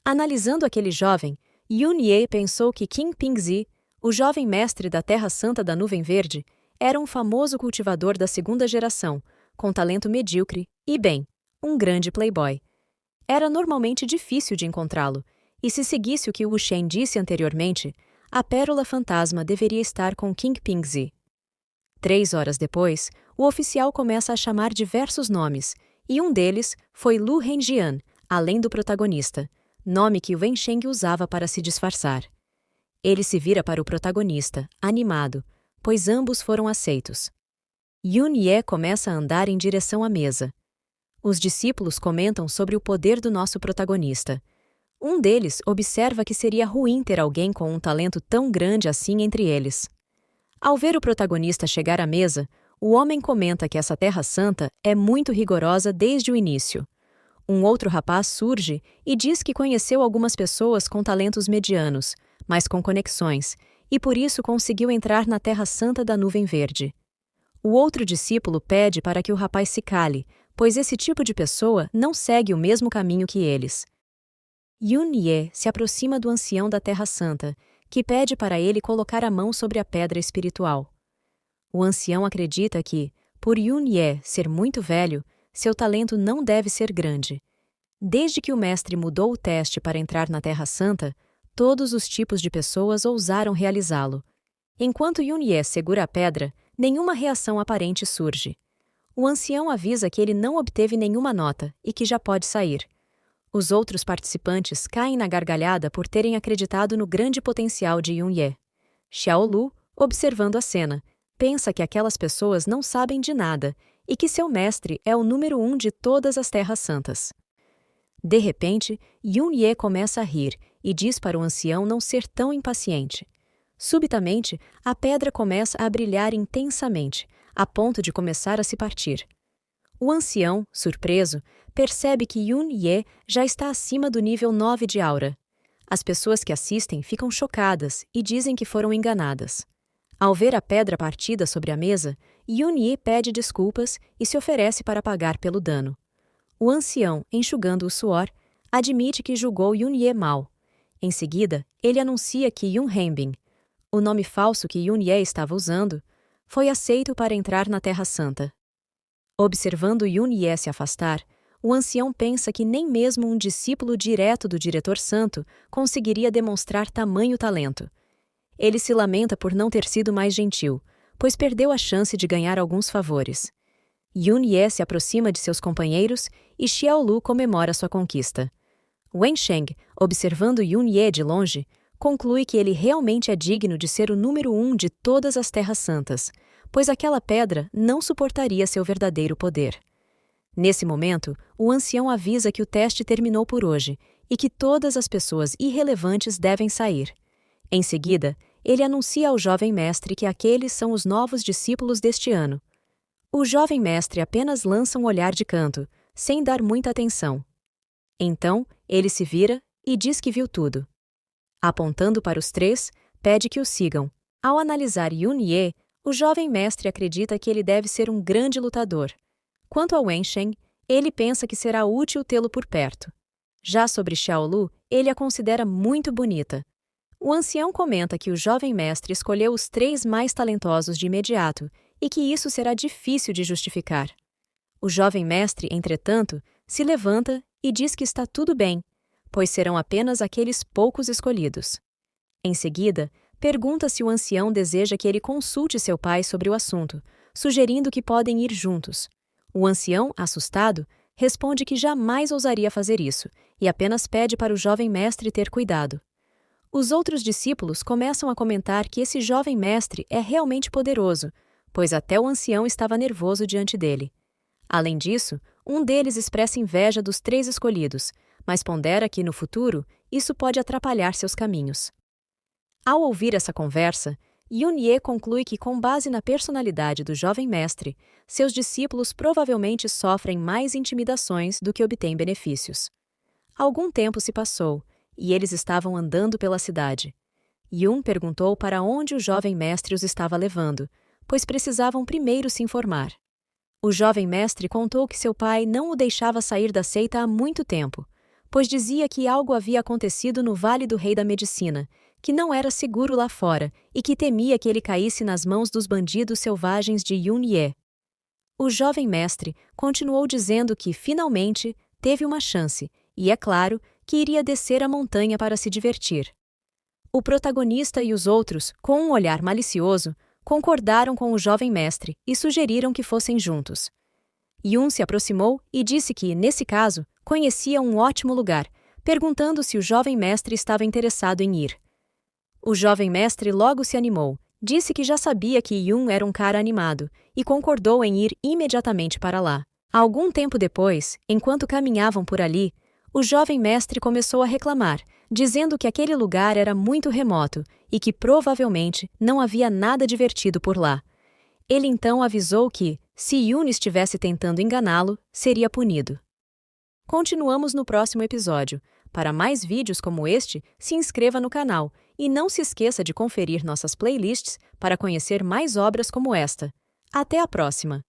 Analisando aquele jovem, Yun Ye pensou que Qin Pingzi, o jovem mestre da Terra Santa da Nuvem Verde, era um famoso cultivador da 2ª geração, com talento medíocre e, bem, um grande playboy. Era normalmente difícil de encontrá-lo, e se seguisse o que Wu Shen disse anteriormente, a pérola fantasma deveria estar com Qin Pingzi. 3 horas depois, o oficial começa a chamar diversos nomes, e um deles foi Lu Renjian, além do protagonista, nome que Wensheng usava para se disfarçar. Ele se vira para o protagonista, animado, pois ambos foram aceitos. Yun Ye começa a andar em direção à mesa. Os discípulos comentam sobre o poder do nosso protagonista. Um deles observa que seria ruim ter alguém com um talento tão grande assim entre eles. Ao ver o protagonista chegar à mesa, o homem comenta que essa Terra Santa é muito rigorosa desde o início. Um outro rapaz surge e diz que conheceu algumas pessoas com talentos medianos, mas com conexões, e por isso conseguiu entrar na Terra Santa da Nuvem Verde. O outro discípulo pede para que o rapaz se cale, pois esse tipo de pessoa não segue o mesmo caminho que eles. Yun Ye se aproxima do ancião da Terra Santa, que pede para ele colocar a mão sobre a pedra espiritual. O ancião acredita que, por Yun Ye ser muito velho, seu talento não deve ser grande. Desde que o mestre mudou o teste para entrar na Terra Santa, todos os tipos de pessoas ousaram realizá-lo. Enquanto Yun Ye segura a pedra, nenhuma reação aparente surge. O ancião avisa que ele não obteve nenhuma nota e que já pode sair. Os outros participantes caem na gargalhada por terem acreditado no grande potencial de Yun Ye. Xiaolu, observando a cena, pensa que aquelas pessoas não sabem de nada e que seu mestre é o número 1 de todas as Terras Santas. De repente, Yun Ye começa a rir e diz para o ancião não ser tão impaciente. Subitamente, a pedra começa a brilhar intensamente, a ponto de começar a se partir. O ancião, surpreso, percebe que Yun Ye já está acima do nível 9 de aura. As pessoas que assistem ficam chocadas e dizem que foram enganadas. Ao ver a pedra partida sobre a mesa, Yun Ye pede desculpas e se oferece para pagar pelo dano. O ancião, enxugando o suor, admite que julgou Yun Ye mal. Em seguida, ele anuncia que Yun Henbin, o nome falso que Yun Ye estava usando, foi aceito para entrar na Terra Santa. Observando Yun Ye se afastar, o ancião pensa que nem mesmo um discípulo direto do diretor santo conseguiria demonstrar tamanho talento. Ele se lamenta por não ter sido mais gentil, pois perdeu a chance de ganhar alguns favores. Yun Ye se aproxima de seus companheiros e Xiaolu comemora sua conquista. Wensheng, observando Yun Ye de longe, conclui que ele realmente é digno de ser o número 1 de todas as Terras Santas, pois aquela pedra não suportaria seu verdadeiro poder. Nesse momento, o ancião avisa que o teste terminou por hoje e que todas as pessoas irrelevantes devem sair. Em seguida, ele anuncia ao jovem mestre que aqueles são os novos discípulos deste ano. O jovem mestre apenas lança um olhar de canto, sem dar muita atenção. Então, ele se vira e diz que viu tudo. Apontando para os três, pede que o sigam. Ao analisar Yun-Ye, o jovem mestre acredita que ele deve ser um grande lutador. Quanto a Wensheng, ele pensa que será útil tê-lo por perto. Já sobre Xiaolu, ele a considera muito bonita. O ancião comenta que o jovem mestre escolheu os três mais talentosos de imediato e que isso será difícil de justificar. O jovem mestre, entretanto, se levanta e diz que está tudo bem, pois serão apenas aqueles poucos escolhidos. Em seguida, pergunta se o ancião deseja que ele consulte seu pai sobre o assunto, sugerindo que podem ir juntos. O ancião, assustado, responde que jamais ousaria fazer isso e apenas pede para o jovem mestre ter cuidado. Os outros discípulos começam a comentar que esse jovem mestre é realmente poderoso, pois até o ancião estava nervoso diante dele. Além disso, um deles expressa inveja dos três escolhidos, mas pondera que, no futuro, isso pode atrapalhar seus caminhos. Ao ouvir essa conversa, Yun-Ye conclui que, com base na personalidade do jovem mestre, seus discípulos provavelmente sofrem mais intimidações do que obtêm benefícios. Algum tempo se passou, e eles estavam andando pela cidade. Yun perguntou para onde o jovem mestre os estava levando, pois precisavam primeiro se informar. O jovem mestre contou que seu pai não o deixava sair da seita há muito tempo, pois dizia que algo havia acontecido no Vale do Rei da Medicina, que não era seguro lá fora e que temia que ele caísse nas mãos dos bandidos selvagens de Yun-Ye. O jovem mestre continuou dizendo que, finalmente, teve uma chance e, é claro, que iria descer a montanha para se divertir. O protagonista e os outros, com um olhar malicioso, concordaram com o jovem mestre e sugeriram que fossem juntos. Yun se aproximou e disse que, nesse caso, conhecia um ótimo lugar, perguntando se o jovem mestre estava interessado em ir. O jovem mestre logo se animou, disse que já sabia que Yun era um cara animado e concordou em ir imediatamente para lá. Algum tempo depois, enquanto caminhavam por ali, o jovem mestre começou a reclamar, dizendo que aquele lugar era muito remoto e que provavelmente não havia nada divertido por lá. Ele então avisou que, se Yun estivesse tentando enganá-lo, seria punido. Continuamos no próximo episódio. Para mais vídeos como este, se inscreva no canal e não se esqueça de conferir nossas playlists para conhecer mais obras como esta. Até a próxima!